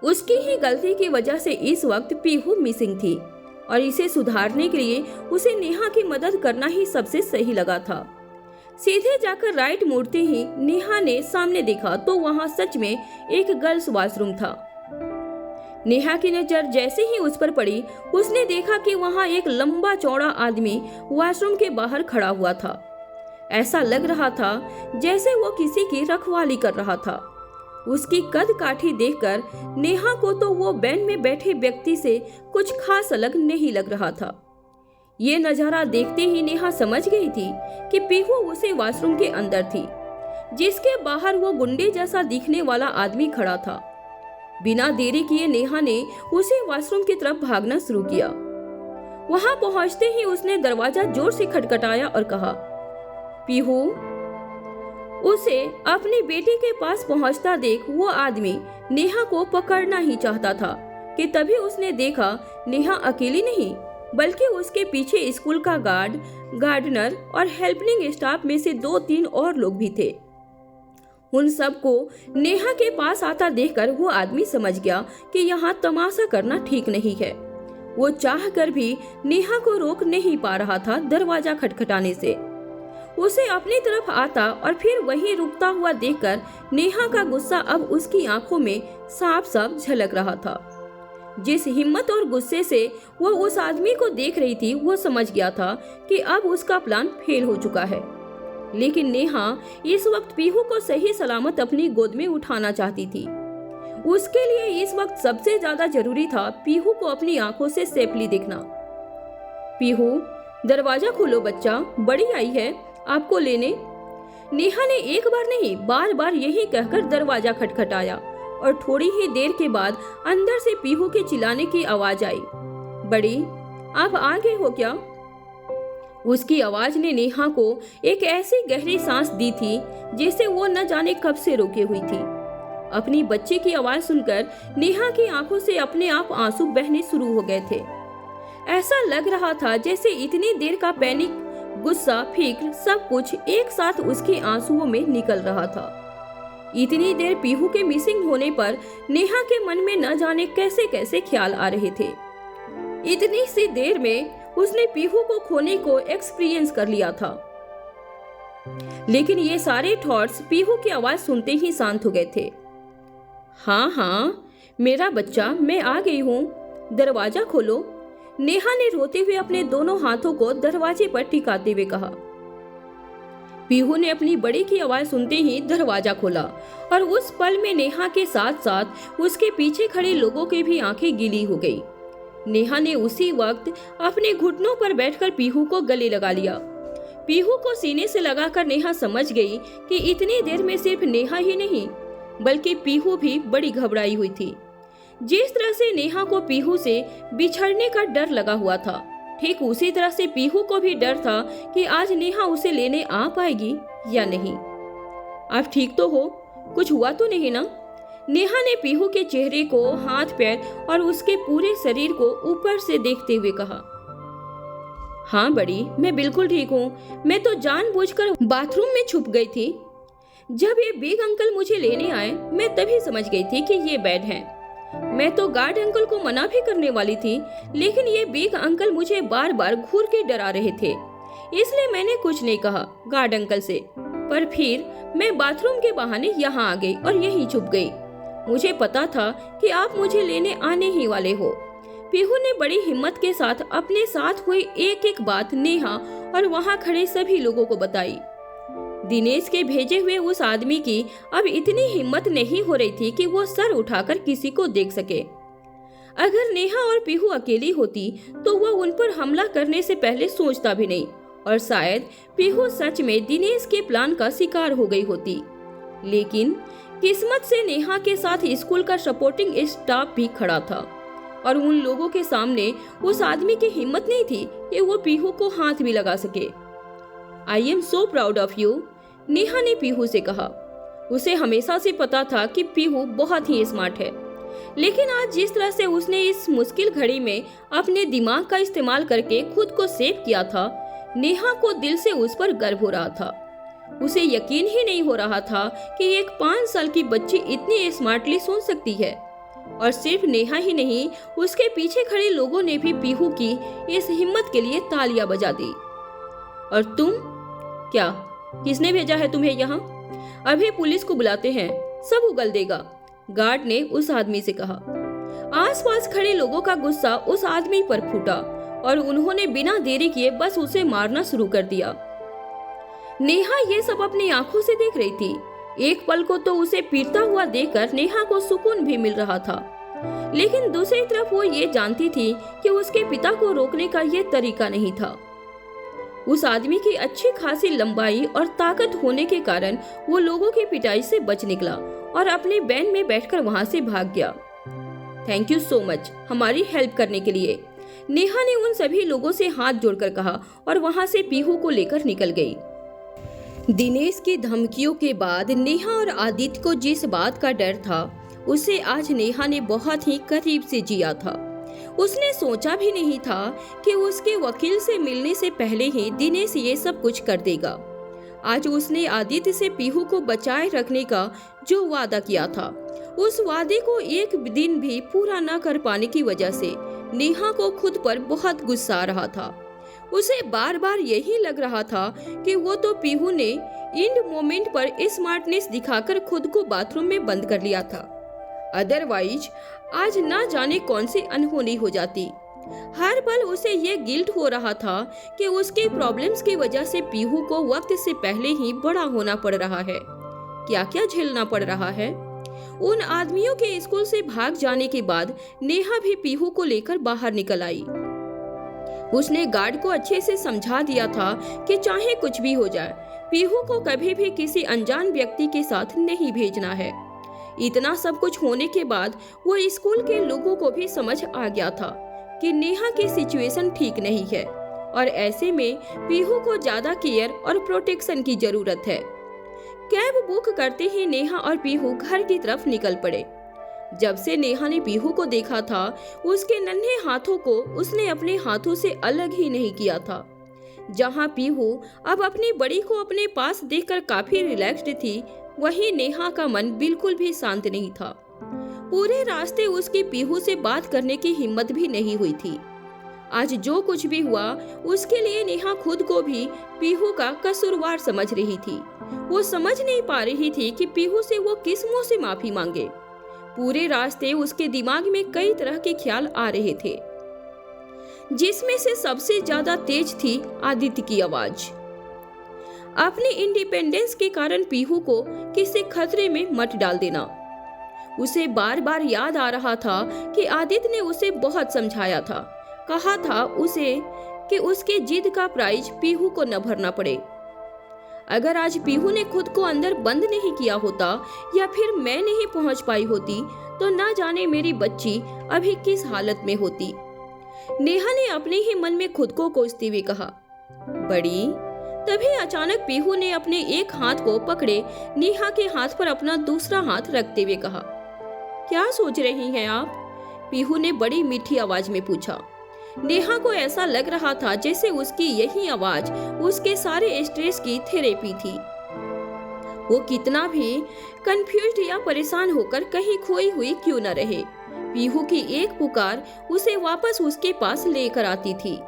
उसकी ही गलती की वजह से इस वक्त पीहू मिसिंग थी और इसे सुधारने के लिए उसे नेहा की मदद करना ही सबसे सही लगा था। सीधे जाकर राइट मुड़ते ही नेहा ने सामने देखा तो वहां सच में एक गर्ल्स वॉशरूम था। नेहा की नजर जैसे ही उस पर पड़ी, उसने देखा कि वहां एक लंबा चौड़ा आदमी वॉशरूम के बाहर खड़ा हुआ था। ऐसा लग रहा था जैसे वो किसी की रखवाली कर रहा था। उसकी कद काठी देखकर नेहा को तो वो बैंड में बैठे व्यक्ति से कुछ खास अलग नहीं लग रहा था। ये नजारा देखते ही नेहा समझ गई थी कि पीहू उसे वॉशरूम के अंदर थी, जिसके बाहर वो गुंडे जैसा दिखने वाला आदमी खड़ा था। बिना देरी किए नेहा ने उसे वॉशरूम की तरफ भागना शुरू किया। वहां पहुंचते ही उसने दरवाजा जोर से खटखटाया और कहा, पीहू। उसे अपनी बेटी के पास पहुंचता देख वो आदमी नेहा को पकड़ना ही चाहता था कि तभी उसने देखा नेहा अकेली नहीं बल्कि उसके पीछे स्कूल का गार्डनर और हेल्पिंग स्टाफ में से 2-3 और लोग भी थे। उन सबको नेहा के पास आता देखकर वो आदमी समझ गया कि यहाँ तमाशा करना ठीक नहीं है। वो चाहकर भी नेहा को रोक नहीं पा रहा था दरवाजा खटखटाने से। उसे अपनी तरफ आता और फिर वहीं रुकता हुआ देखकर नेहा का गुस्सा अब उसकी आंखों में साफ साफ झलक रहा था। जिस हिम्मत और गुस्से से वो उस आदमी को देख रही थी वो समझ गया था कि अब उसका प्लान फेल हो चुका है। लेकिन नेहा इस वक्त पीहू को सही सलामत अपनी गोद में उठाना चाहती थी। उसके लिए इस वक्त सबसे ज्यादा जरूरी था पीहू को अपनी आंखों से सेफली देखना। पीहू, दरवाजा खोलो बच्चा, बड़ी आई है आपको लेने। नेहा ने एक बार नहीं बार बार यही कहकर दरवाजा खटखटाया और थोड़ी ही देर के बाद अंदर से पीहू के चिल्लाने की आवाज आई, बड़ी आप आ गए हो क्या? उसकी आवाज ने नेहा को एक ऐसी गहरी सांस दी थी जिसे वो न जाने कब से रोके हुई थी। अपनी बच्चे की आवाज सुनकर नेहा की आंखों से अपने आप आंसू बहने शुरू हो गए थे। ऐसा लग रहा था जैसे इतनी देर का पैनिक, गुस्सा, फिक्र सब कुछ एक साथ उसके आंसुओं में निकल रहा था। इतनी देर पीहू के मिसिंग होने पर नेहा के मन में न जाने कैसे कैसे ख्याल आ रहे थे। इतनी सी देर में उसने पीहू को खोने को एक्सपीरियंस कर लिया था। लेकिन ये सारे थॉट्स पीहू की आवाज सुनते ही शांत हो गए थे। हाँ हाँ मेरा बच्चा, मैं आ गई हूँ, दरवाजा खोलो। नेहा ने रोते हुए अपने दोनों हाथों को दरवाजे पर टिकाते हुए कहा। पीहू ने अपनी बड़ी की आवाज सुनते ही दरवाजा खोला और उस पल में नेहा के साथ साथ उसके पीछे खड़े लोगों की भी आंखें गीली हो गई। नेहा ने उसी वक्त अपने घुटनों पर बैठकर पीहू को गले लगा लिया। पीहू को सीने से लगाकर नेहा समझ गई कि इतनी देर में सिर्फ नेहा ही नहीं बल्कि पीहू भी बड़ी घबराई हुई थी। जिस तरह से नेहा को पीहू से बिछड़ने का डर लगा हुआ था, ठीक उसी तरह से पीहू को भी डर था कि आज नेहा उसे लेने आ पाएगी या नहीं। आप ठीक तो हो? कुछ हुआ तो नहीं ना? नेहा ने पीहू के चेहरे को, हाथ पैर और उसके पूरे शरीर को ऊपर से देखते हुए कहा। हाँ बड़ी, मैं बिल्कुल ठीक हूँ। मैं तो जानबूझकर बाथरूम में छुप गई थी। जब ये बिग अंकल मुझे लेने आए मैं तभी समझ गई थी कि ये बैड हैं। मैं तो गार्ड अंकल को मना भी करने वाली थी, लेकिन ये बिग अंकल मुझे बार बार घूर के डरा रहे थे, इसलिए मैंने कुछ नहीं कहा गार्ड अंकल से। पर फिर मैं बाथरूम के बहाने यहाँ आ गई और यहीं छुप गई। मुझे पता था कि आप मुझे लेने आने ही वाले हो। पीहू ने बड़ी हिम्मत के साथ अपने साथ हुई एक एक बात नेहा और वहाँ खड़े सभी लोगों को बताई। दिनेश के भेजे हुए उस आदमी की अब इतनी हिम्मत नहीं हो रही थी कि वो सर उठाकर किसी को देख सके। अगर नेहा और पीहू अकेली होती तो वो उन पर हमला करने से पहले सोचता भी नहीं और शायद पीहू सच में दिनेश के प्लान का शिकार हो गई होती। लेकिन किस्मत से नेहा के साथ स्कूल का सपोर्टिंग स्टाफ भी खड़ा था और उन लोगों के सामने उस आदमी की हिम्मत नहीं थी कि वो पीहू को हाथ भी लगा सके। I am so proud of you, Neha ने पीहू से कहा। उसे हमेशा से पता था कि पीहू बहुत ही स्मार्ट है, लेकिन आज जिस तरह से उसने इस मुश्किल घड़ी में अपने दिमाग का इस्तेमाल करके खुद को सेव किया था, नेहा को दिल से उस पर गर्व हो रहा था। उसे यकीन ही नहीं हो रहा था कि एक 5 साल की बच्ची इतनी स्मार्टली सोच सकती है। और सिर्फ नेहा ही नहीं, उसके पीछे खड़े लोगों ने भी पीहू की इस हिम्मत के लिए तालियां बजा दी। और तुम क्या, किसने भेजा है तुम्हें यहाँ? अभी पुलिस को बुलाते हैं, सब उगल देगा, गार्ड ने उस आदमी से कहा। आसपास खड़े लोगों का गुस्सा उस आदमी पर फूटा और उन्होंने बिना देरी किए बस उसे मारना शुरू कर दिया। नेहा ये सब अपनी आंखों से देख रही थी। एक पल को तो उसे पीटता हुआ देखकर नेहा को सुकून भी मिल रहा था, लेकिन दूसरी तरफ वो ये जानती थी कि उसके पिता को रोकने का ये तरीका नहीं था। उस आदमी की अच्छी खासी लंबाई और ताकत होने के कारण वो लोगों की पिटाई से बच निकला और अपनी वैन में बैठकर वहां से भाग गया। थैंक यू सो मच हमारी हेल्प करने के लिए, नेहा ने उन सभी लोगों से हाथ जोड़कर कहा और वहां से पीहू को लेकर निकल गई। दिनेश की धमकियों के बाद नेहा और आदित्य को जिस बात का डर था उसे आज नेहा ने बहुत ही करीब से जिया था। उसने सोचा भी नहीं था कि उसके वकील से मिलने से पहले ही दिनेश ये सब कुछ कर देगा। आज उसने आदित्य से पीहू को बचाए रखने का जो वादा किया था, उस वादे को एक दिन भी पूरा न कर पाने की वजह से नेहा को खुद पर बहुत गुस्सा आ रहा था। उसे बार बार यही लग रहा था कि वो तो पीहू ने एंड मोमेंट पर स्मार्टनेस दिखाकर खुद को बाथरूम में बंद कर लिया था, अदरवाइज आज ना जाने कौन सी अनहोनी हो जाती। हर पल उसे ये गिल्ट हो रहा था कि उसके प्रॉब्लम्स की वजह से पीहू को वक्त से पहले ही बड़ा होना पड़ रहा है। क्या क्या झेलना पड़ रहा है। उन आदमियों के स्कूल से भाग जाने के बाद नेहा भी पीहू को लेकर बाहर निकल आई। उसने गार्ड को अच्छे से समझा दिया था कि चाहे कुछ भी हो जाए, पीहू को कभी भी किसी अनजान व्यक्ति के साथ नहीं भेजना है। इतना सब कुछ होने के बाद वो स्कूल के लोगों को भी समझ आ गया था कि नेहा की सिचुएशन ठीक नहीं है और ऐसे में पीहू को ज्यादा केयर और प्रोटेक्शन की जरूरत है। कैब बुक करते ही नेहा और पीहू घर की तरफ निकल पड़े। जब से नेहा ने पीहू को देखा था, उसके नन्हे हाथों को उसने अपने हाथों से अलग ही नहीं किया था। जहां पीहू अब अपनी बड़ी को अपने पास देखकर काफी रिलैक्स्ड थी, वहीं नेहा का मन बिल्कुल भी शांत नहीं था। पूरे रास्ते उसकी पीहू से बात करने की हिम्मत भी नहीं हुई थी। आज जो कुछ भी हुआ उसके लिए नेहा खुद को भी पीहू का कसूरवार समझ रही थी। वो समझ नहीं पा रही थी कि पीहू से वो किस मुंह से माफी मांगे। पूरे रास्ते उसके दिमाग में कई तरह के ख्याल आ रहे थे, जिसमें से सबसे ज्यादा तेज थी आदित्य की आवाज। अपने इंडिपेंडेंस के कारण पीहू को किसी खतरे में मत डाल देना। उसे बार बार याद आ रहा था कि आदित्य ने उसे बहुत समझाया था, कहा था उसे कि उसके जिद का प्राइज पीहू को न भरना पड़े। अगर आज पीहू ने खुद को अंदर बंद नहीं किया होता या फिर मैं नहीं पहुंच पाई होती तो ना जाने मेरी बच्ची अभी किस हालत में होती। नेहा ने अपने ही मन में खुद को कोसते हुए कहा, बड़ी। तभी अचानक पीहू ने अपने एक हाथ को पकड़े नेहा के हाथ पर अपना दूसरा हाथ रखते हुए कहा, क्या सोच रही हैं आप? पीहू ने बड़ी मीठी आवाज में पूछा। नेहा को ऐसा लग रहा था जैसे उसकी यही आवाज उसके सारे स्ट्रेस की थेरेपी थी। वो कितना भी कंफ्यूज्ड या परेशान होकर कहीं खोई हुई क्यों न रहे, पीहू की एक पुकार उसे वापस उसके पास लेकर आती थी।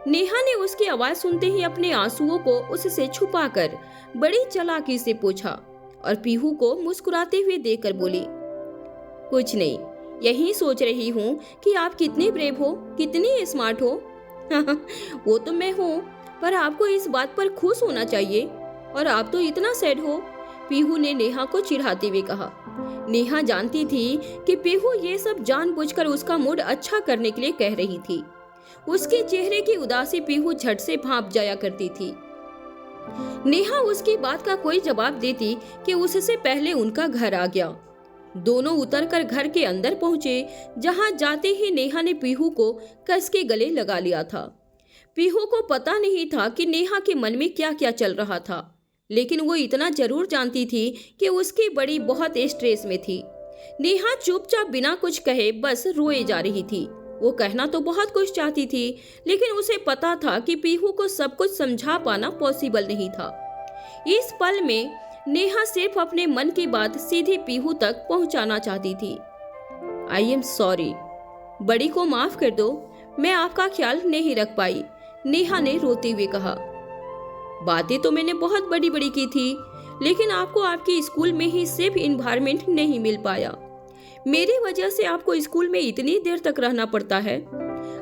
नेहा ने उसकी आवाज सुनते ही अपने आंसुओं को उससे छुपाकर बड़ी चालाकी से पूछा और पीहू को मुस्कुराते हुए देखकर बोली, कुछ नहीं, यही सोच रही हूँ कि आप कितने ब्रेव हो, कितनी स्मार्ट हो। वो तो मैं हूँ, पर आपको इस बात पर खुश होना चाहिए और आप तो इतना सैड हो, पीहू ने नेहा को चिढ़ाते हुए कहा। नेहा जानती थी कि पीहू ये सब जानबूझकर उसका मूड अच्छा करने के लिए कह रही थी। उसके चेहरे की उदासी पीहू झट से भांप जाया करती थी। नेहा उसकी बात का कोई जवाब देती कि उससे पहले उनका घर आ गया। दोनों उतरकर घर के अंदर पहुंचे, जहां जाते ही नेहा ने पीहू को कस के गले लगा लिया था। पीहू को पता नहीं था कि नेहा के मन में क्या क्या चल रहा था, लेकिन वो इतना जरूर जानती थी कि उसकी बड़ी बहुत स्ट्रेस में थी। नेहा चुपचाप बिना कुछ कहे बस रोए जा रही थी। वो कहना तो बहुत कुछ चाहती थी, लेकिन उसे पता था कि पीहू को सब कुछ समझा पाना पॉसिबल नहीं था। इस पल में नेहा सिर्फ अपने मन की बात सीधी पीहू तक पहुंचाना चाहती थी। आई एम सॉरी, बड़ी को माफ कर दो, मैं आपका ख्याल नहीं रख पाई, नेहा ने रोते हुए कहा। बातें तो मैंने बहुत बड़ी बड़ी की थी, लेकिन आपको आपके स्कूल में ही सेफ इन्वायरमेंट नहीं मिल पाया। मेरी वजह से आपको स्कूल में इतनी देर तक रहना पड़ता है।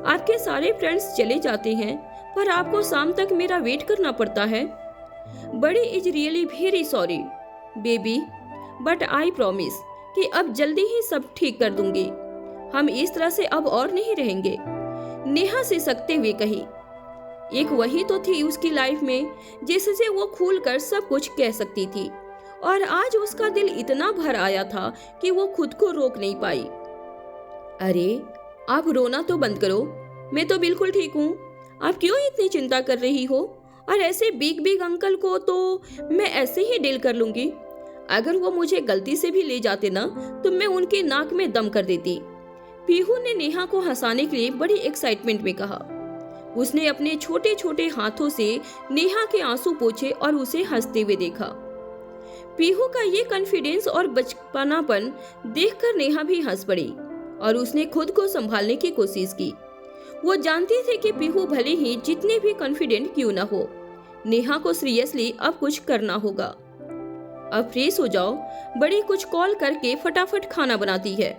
आपके सारे फ्रेंड्स चले जाते हैं, पर आपको शाम तक मेरा वेट करना पड़ता है। बड़ी is really very sorry baby, but I promise कि अब जल्दी ही सब ठीक कर दूंगी। हम इस तरह से अब और नहीं रहेंगे, नेहा सिसकते हुए कही। एक वही तो थी उसकी लाइफ में जिससे वो खुलकर सब कुछ कह सकती थी, और आज उसका दिल इतना भर आया था कि वो खुद को रोक नहीं पाई। अरे आप रोना तो बंद करो, मैं तो बिल्कुल ठीक हूँ। आप क्यों इतनी चिंता कर रही हो? और ऐसे बिग बिग अंकल को तो मैं ऐसे ही डील कर लूंगी। अगर वो मुझे गलती से भी ले जाते ना तो मैं उनके नाक में दम कर देती। पीहू ने नेहा को हंसाने के लिए बड़ी एक्साइटमेंट में कहा। उसने अपने छोटे छोटे हाथों से नेहा के आंसू पोंछे और उसे हंसते हुए देखा। पीहू का ये कॉन्फिडेंस और बचपनापन देखकर नेहा भी हंस पड़ी और उसने खुद को संभालने की कोशिश की। वो जानती थी कि पीहू भले ही जितने भी कॉन्फिडेंट क्यों ना हो, नेहा को सीरियसली अब कुछ करना होगा। अब फ्रेश हो जाओ, बड़ी कुछ कॉल करके फटाफट खाना बनाती है।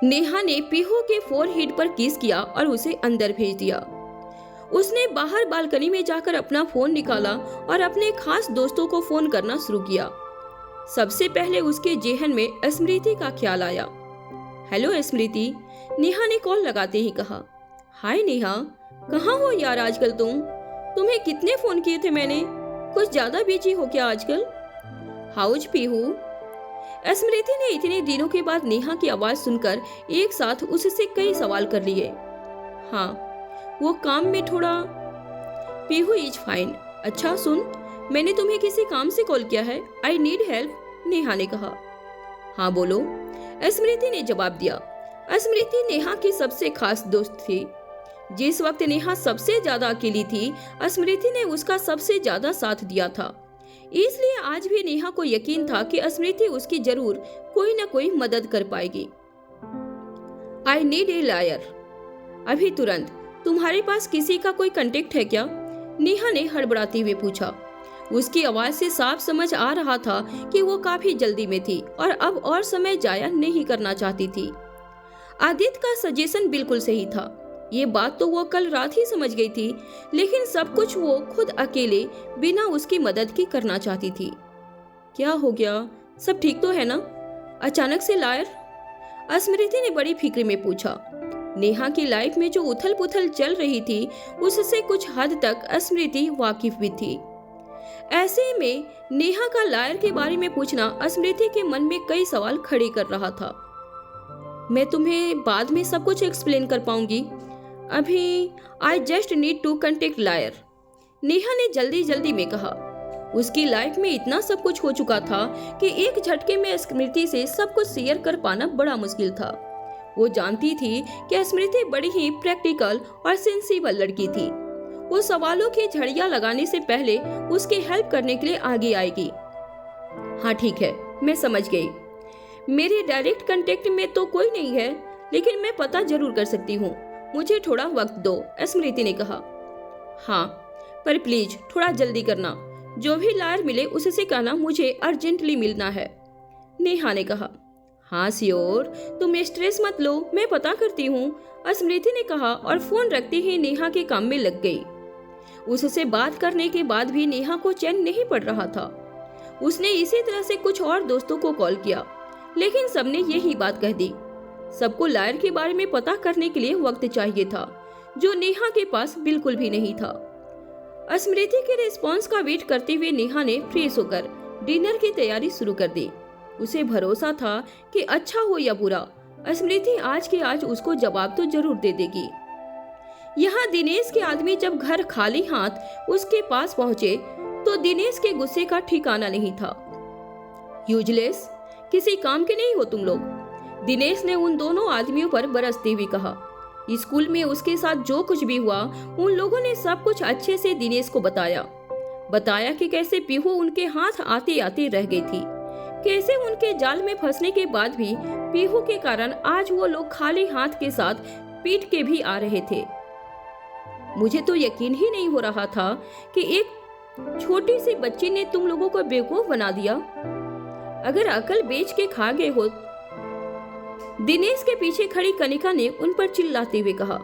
नेहा ने पीहू के फोरहेड पर किस किया और उसे अंदर भेज दिया। उसने बाहर बालकनी में जाकर अपना फोन निकाला और अपने खास दोस्तों को फोन करना शुरू किया। सबसे पहले उसके जेहन में स्मृति का ख्याल आया। हेलो स्मृति, नेहा ने कॉल लगाते ही कहा। हाय नेहा, कहाँ हो यार आजकल तुम? तुम्हें कितने फोन किए थे मैंने, कुछ ज्यादा बिजी हो क्या आजकल? हाउज पीहू? स्मृति ने इतने दिनों के बाद नेहा की आवाज सुनकर एक साथ उससे कई सवाल कर लिए। हाँ, वो काम में थोड़ा। Pihu is fine. अच्छा सुन, मैंने तुम्हें किसी काम से कॉल किया है, आई नीड हेल्प, नेहा ने कहा। हाँ बोलो, स्मृति ने जवाब दिया। स्मृति नेहा की सबसे खास दोस्त थी। जिस वक्त नेहा सबसे ज्यादा अकेली थी, स्मृति ने उसका सबसे ज्यादा साथ दिया था। इसलिए आज भी नेहा को यकीन था कि स्मृति उसकी जरूर कोई न कोई मदद कर पाएगी। आई नीड ए लायर, अभी तुरंत। तुम्हारे पास किसी का कोई कांटेक्ट है क्या? नेहा ने हड़बड़ाते हुए पूछा। उसकी आवाज से साफ समझ आ रहा था कि वो काफी जल्दी में थी और अब और समय जाया नहीं करना चाहती थी। आदित्य का सजेशन बिल्कुल सही था। ये बात तो वो कल रात ही समझ गई थी, लेकिन सब कुछ वो खुद अकेले बिना उसकी मदद की करना चाहती थी। क्या हो गया, सब ठीक तो है ना? अचानक से लायर? स्मृति ने बड़ी फिक्र में पूछा। नेहा की लाइफ में जो उथल पुथल चल रही थी उससे कुछ हद तक स्मृति वाकिफ भी थी। ऐसे में नेहा का लायर के बारे में पूछना स्मृति के मन में कई सवाल खड़े कर रहा था। मैं तुम्हें बाद में सब कुछ एक्सप्लेन कर पाऊंगी, अभी I just need to contact lawyer, Neha ने जल्दी जल्दी में कहा। उसकी लाइफ में इतना सब कुछ हो चुका था कि एक झटके में स्मृति से सब कुछ शेयर कर पाना बड़ा मुश्किल था। वो जानती थी कि स्मृति बड़ी ही प्रैक्टिकल और सेंसिबल लड़की थी। वो सवालों की झड़ियां लगाने से पहले उसकी हेल्प करने के लिए आगे आएगी। हाँ ठीक है, मैं समझ गई। मेरे डायरेक्ट कांटेक्ट में तो कोई नहीं है, लेकिन मैं पता जरूर कर सकती हूँ। मुझे थोड़ा वक्त दो, स्मृति ने कहा। हाँ, पर प्लीज थोड़ा जल्दी करना। जो भी लायर मिले उससे कहना मुझे अर्जेंटली मिलना है, नेहा ने कहा। हाँ श्योर, तुम स्ट्रेस मत लो, मैं पता करती हूँ, स्मृति ने कहा और फोन रखते ही नेहा के काम में लग गई। उससे बात करने के बाद भी नेहा को चैन नहीं पड़ रहा था। उसने इसी तरह से कुछ और दोस्तों को कॉल किया, लेकिन सबने यही बात कह दी। सबको लायर के बारे में पता करने के लिए वक्त चाहिए था, जो नेहा के पास बिल्कुल भी नहीं था। स्मृति के रिस्पॉन्स का वेट करते हुए नेहा ने फ्रेश होकर डिनर की तैयारी शुरू कर दी। उसे भरोसा था कि अच्छा हो या बुरा, स्मृति आज के आज उसको जवाब तो जरूर दे देगी। यहाँ दिनेश के आदमी जब घर खाली हाथ उसके पास पहुंचे तो दिनेश के गुस्से का ठिकाना नहीं था। यूजलेस, किसी काम के नहीं हो तुम लोग, दिनेश ने उन दोनों आदमियों पर बरसते हुए कहा। स्कूल में उसके साथ जो कुछ भी हुआ उन लोगों ने सब कुछ अच्छे से दिनेश को बताया कि कैसे पीहू उनके हाथ आते आते रह गई थी, कैसे उनके जाल में फंसने के बाद भी पीहू के कारण आज वो लोग खाली हाथ के साथ पीट के भी आ रहे थे। मुझे तो यकीन ही नहीं हो रहा था कि एक छोटी सी बच्ची ने तुम लोगों को बेवकूफ बना दिया। अगर अकल बेच के खा गए हो, दिनेश के पीछे खड़ी कनिका ने उन पर चिल्लाते हुए कहा।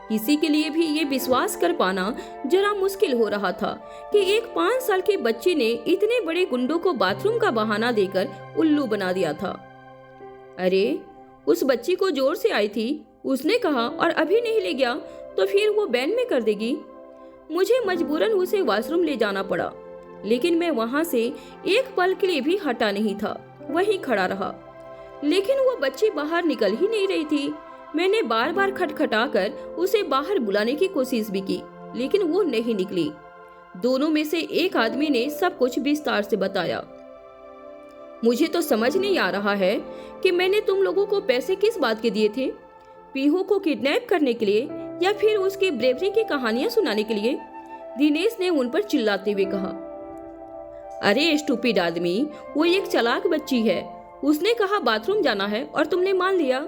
किसी के लिए भी ये विश्वास कर पाना जरा मुश्किल हो रहा था कि एक 5 साल की बच्ची ने इतने बड़े गुंडों को बाथरूम का बहाना देकर उल्लू बना दिया था। अरे, उस बच्ची को जोर से आई थी, उसने कहा, और अभी नहीं ले गया तो फिर वो बैन में कर देगी। मुझे मजबूरन उसे वॉशरूम ले जाना पड़ा, लेकिन मैं वहां से एक पल के लिए भी हटा नहीं था, वहीं खड़ा रहा। लेकिन वो बच्ची बाहर निकल ही नहीं रही थी। मैंने बार बार खटखटाकर उसे बाहर बुलाने की कोशिश भी की, लेकिन वो नहीं निकली। दोनों में से एक आदमी ने सब कुछ विस्तार से बताया। मुझे तो समझ नहीं आ रहा है कि मैंने तुम लोगों को पैसे किस बात के दिए थे, पीहू को किडनैप करने के लिए या फिर उसकी ब्रेवरी की कहानियां सुनाने के लिए? दिनेश ने उन पर चिल्लाते हुए कहा। अरे स्टूपिड आदमी, वो एक चालाक बच्ची है। उसने कहा बाथरूम जाना है और तुमने मान लिया।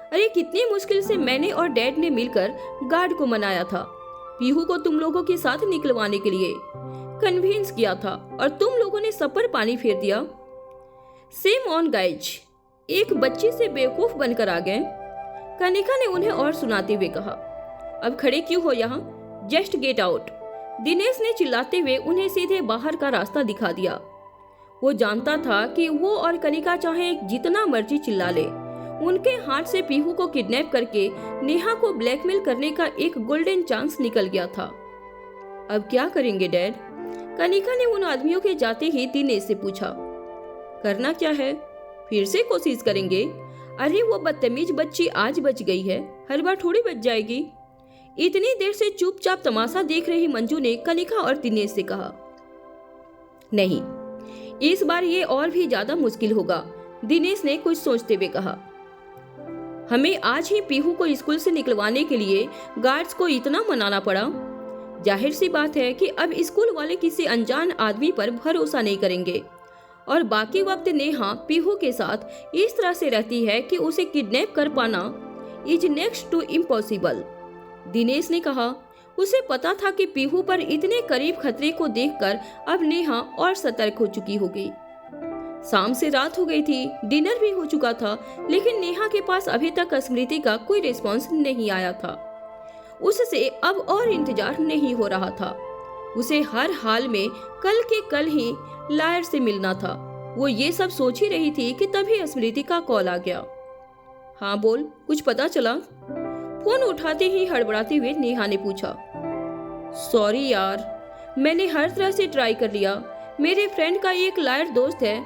अरे, कितनी मुश्किल से मैंने और डैड ने मिलकर गार्ड को मनाया था, पीहू को तुम लोगों के साथ निकलवाने के लिए कन्विंस किया था, और तुम लोगों ने सब पर पानी फेर दिया। सेम ऑन गाइज, एक बच्ची से बेवकूफ बनकर आ गए। कनिका ने उन्हें और सुनाते हुए कहा। अब खड़े क्यों हो यहाँ? Just get out. दिनेश ने चिल्लाते हुए उन्हें सीधे बाहर का रास्ता दिखा दिया। वो जानता था कि वो और कनिका चाहे जितना मर्जी चिल्ला ले, उनके हाथ से पीहू को किडनैप करके नेहा को ब्लैकमेल करने का एक गोल्डन चांस निकल गया था। अब क्या करेंगे डैड? कनिका ने उन आदमियों के जाते ही दिनेश से पूछा। करना क्या है? फिर से कोशिश करेंगे। अरे, वो बदतमीज बच्ची आज बच गई है, हर बार थोड़ी बच जाएगी। इतनी देर से चुपचाप तमाशा देख रही मंजू ने कनिका और दिनेश से कहा। नहीं, इस बार ये और भी ज्यादा मुश्किल होगा, दिनेश ने कुछ सोचते हुए कहा। हमें आज ही पीहू को स्कूल से निकलवाने के लिए गार्ड्स को इतना मनाना पड़ा। जाहिर सी बात है कि अब स्कूल वाले किसी अनजान आदमी पर भरोसा नहीं करेंगे, और बाकी वक्त नेहा पीहू के साथ इस तरह से रहती है कि उसे किडनैप कर पाना is next to impossible. Dinesh ने कहा। उसे पता था कि पीहू पर इतने करीब खतरे को देखकर अब नेहा और सतर्क हो चुकी होगी। शाम से रात हो गई थी, डिनर भी हो चुका था, लेकिन नेहा के पास अभी तक स्मृति का कोई रिस्पॉन्स नहीं आया था। उससे अब और इंतजार नहीं हो रहा था। उसे हर हाल में कल के कल ही लायर से मिलना था। वो ये सब सोच ही रही थी कि तभी स्मृति का कॉल आ गया। हाँ बोल, कुछ पता चला? फोन उठाते ही हड़बड़ाते हुए नेहा ने पूछा। सॉरी यार, मैंने हर तरह से ट्राई कर लिया। मेरे फ्रेंड का एक लायर दोस्त है,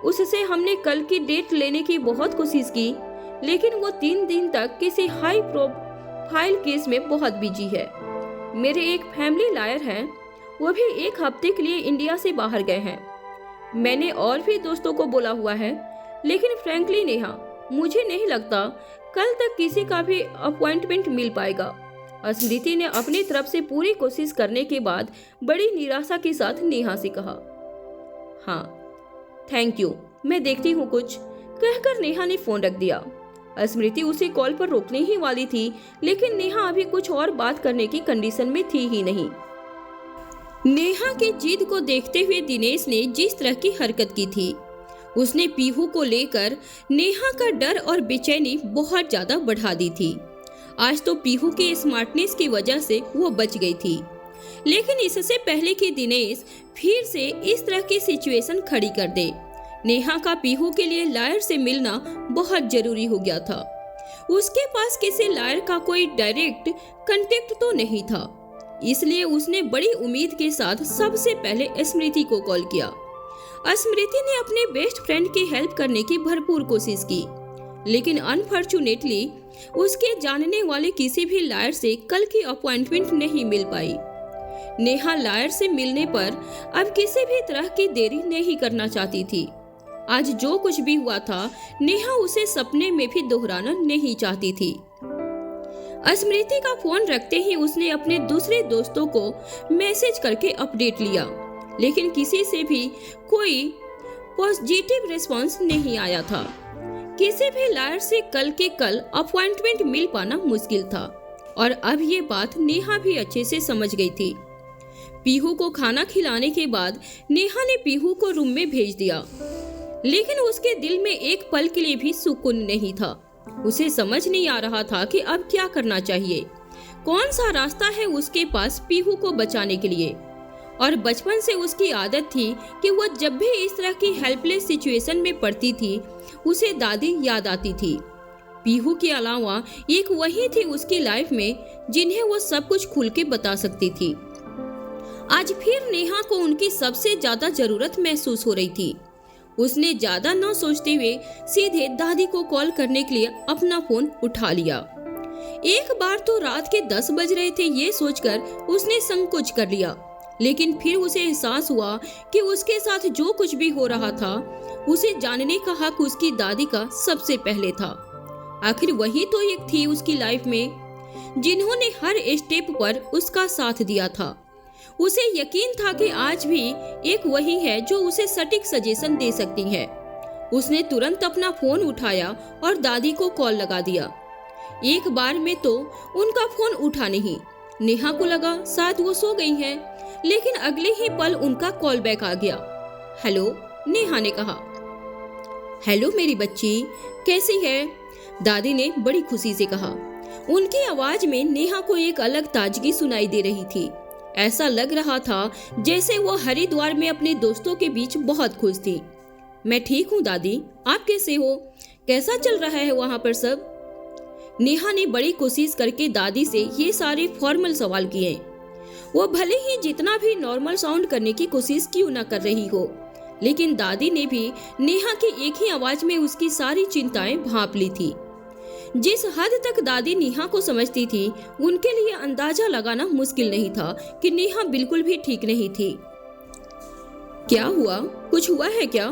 उससे हमने कल की डेट लेने की बहुत कोशिश की, लेकिन वो 3 दिन तक किसी हाई प्रोफाइल केस में बहुत बिजी है। मेरे एक फैमिली लायर हैं, वो भी 1 हफ्ते के लिए इंडिया से बाहर गए हैं। मैंने और भी दोस्तों को बोला हुआ है, लेकिन फ्रैंकली नेहा, मुझे नहीं लगता कल तक किसी का भी अपॉइंटमेंट मिल पाएगा। स्मृति ने अपनी तरफ से पूरी कोशिश करने के बाद बड़ी निराशा के साथ नेहा से कहा। हाँ थैंक यू, मैं देखती हूँ कुछ, कहकर नेहा ने फोन रख दिया। स्मृति उसे कॉल पर रोकने ही वाली थी, लेकिन नेहा अभी कुछ और बात करने की कंडीशन में थी ही नहीं। नेहा की जिद को देखते हुए दिनेश ने जिस तरह की हरकत की थी, उसने पीहू को लेकर नेहा का डर और बेचैनी बहुत ज्यादा बढ़ा दी थी। आज तो पीहू के स्मार्टनेस की वजह से वो बच गई थी, लेकिन इससे पहले कि दिनेश फिर से इस तरह की सिचुएशन खड़ी कर दे, नेहा का पीहू के लिए लायर से मिलना बहुत जरूरी हो गया था। उसके पास किसी लायर का कोई डायरेक्ट कांटेक्ट तो नहीं था, इसलिए उसने बड़ी उम्मीद के साथ सबसे पहले स्मृति को कॉल किया। स्मृति ने अपने बेस्ट फ्रेंड की हेल्प करने की भरपूर कोशिश की, लेकिन अनफॉर्चुनेटली उसके जानने वाले किसी भी लायर से कल की अपॉइंटमेंट नहीं मिल पाई। नेहा लायर से मिलने पर अब किसी भी तरह की देरी नहीं करना चाहती थी। आज जो कुछ भी हुआ था, नेहा उसे सपने में भी दोहराना नहीं चाहती थी। स्मृति का फोन रखते ही उसने अपने दूसरे दोस्तों को मैसेज करके अपडेट लिया, लेकिन किसी से भी कोई पॉजिटिव रिस्पांस नहीं आया था। किसी भी लायर से कल के कल अपॉइंटमेंट मिल पाना मुश्किल था, और अब ये बात नेहा भी अच्छे से समझ गई थी। पीहू को खाना खिलाने के बाद नेहा ने पीहू को रूम में भेज दिया, लेकिन उसके दिल में एक पल के लिए भी सुकून नहीं था। उसे समझ नहीं आ रहा था कि अब क्या करना चाहिए। कौन सा रास्ता है उसके पास पीहू को बचाने के लिए। और बचपन से उसकी आदत थी कि वह जब भी इस तरह की हेल्पलेस सिचुएशन में पड़ती थी उसे दादी याद आती थी। पीहू के अलावा एक वही थी उसकी लाइफ में जिन्हें वो सब कुछ खुल के बता सकती थी। आज फिर नेहा को उनकी सबसे ज्यादा जरूरत महसूस हो रही थी। उसने ज्यादा न सोचते हुए सीधे दादी को कॉल करने के लिए अपना फोन उठा लिया। एक बार तो रात के 10 बज रहे थे ये सोचकर उसने संकोच कर लिया, लेकिन फिर उसे एहसास हुआ कि उसके साथ जो कुछ भी हो रहा था उसे जानने का हक उसकी दादी का सबसे पहले था। आखिर वही तो एक थी उसकी लाइफ में जिन्होंने हर स्टेप पर उसका साथ दिया था। उसे यकीन था कि आज भी एक वही है जो उसे सटीक सजेशन दे सकती है। उसने तुरंत अपना फोन उठाया और दादी को कॉल लगा दिया। एक बार में तो उनका फोन उठा नहीं। नेहा को लगा शायद वो सो गई हैं, लेकिन अगले ही पल उनका कॉल बैक आ गया। हेलो, नेहा ने कहा। हेलो मेरी बच्ची, कैसी है? दादी ने बड़ी खुशी से कहा। उनकी आवाज में नेहा को एक अलग ताजगी सुनाई दे रही थी। ऐसा लग रहा था जैसे वो हरिद्वार में अपने दोस्तों के बीच बहुत खुश थी। मैं ठीक हूँ दादी, आप कैसे हो? कैसा चल रहा है वहाँ पर सब? नेहा ने बड़ी कोशिश करके दादी से ये सारे फॉर्मल सवाल किए। वो भले ही जितना भी नॉर्मल साउंड करने की कोशिश क्यों न कर रही हो, लेकिन दादी ने भी नेहा की एक ही आवाज में उसकी सारी चिंताएं भांप ली थी। जिस हद तक दादी नेहा को समझती थी उनके लिए अंदाजा लगाना मुश्किल नहीं था कि नेहा बिल्कुल भी ठीक नहीं थी। क्या हुआ? कुछ हुआ है क्या?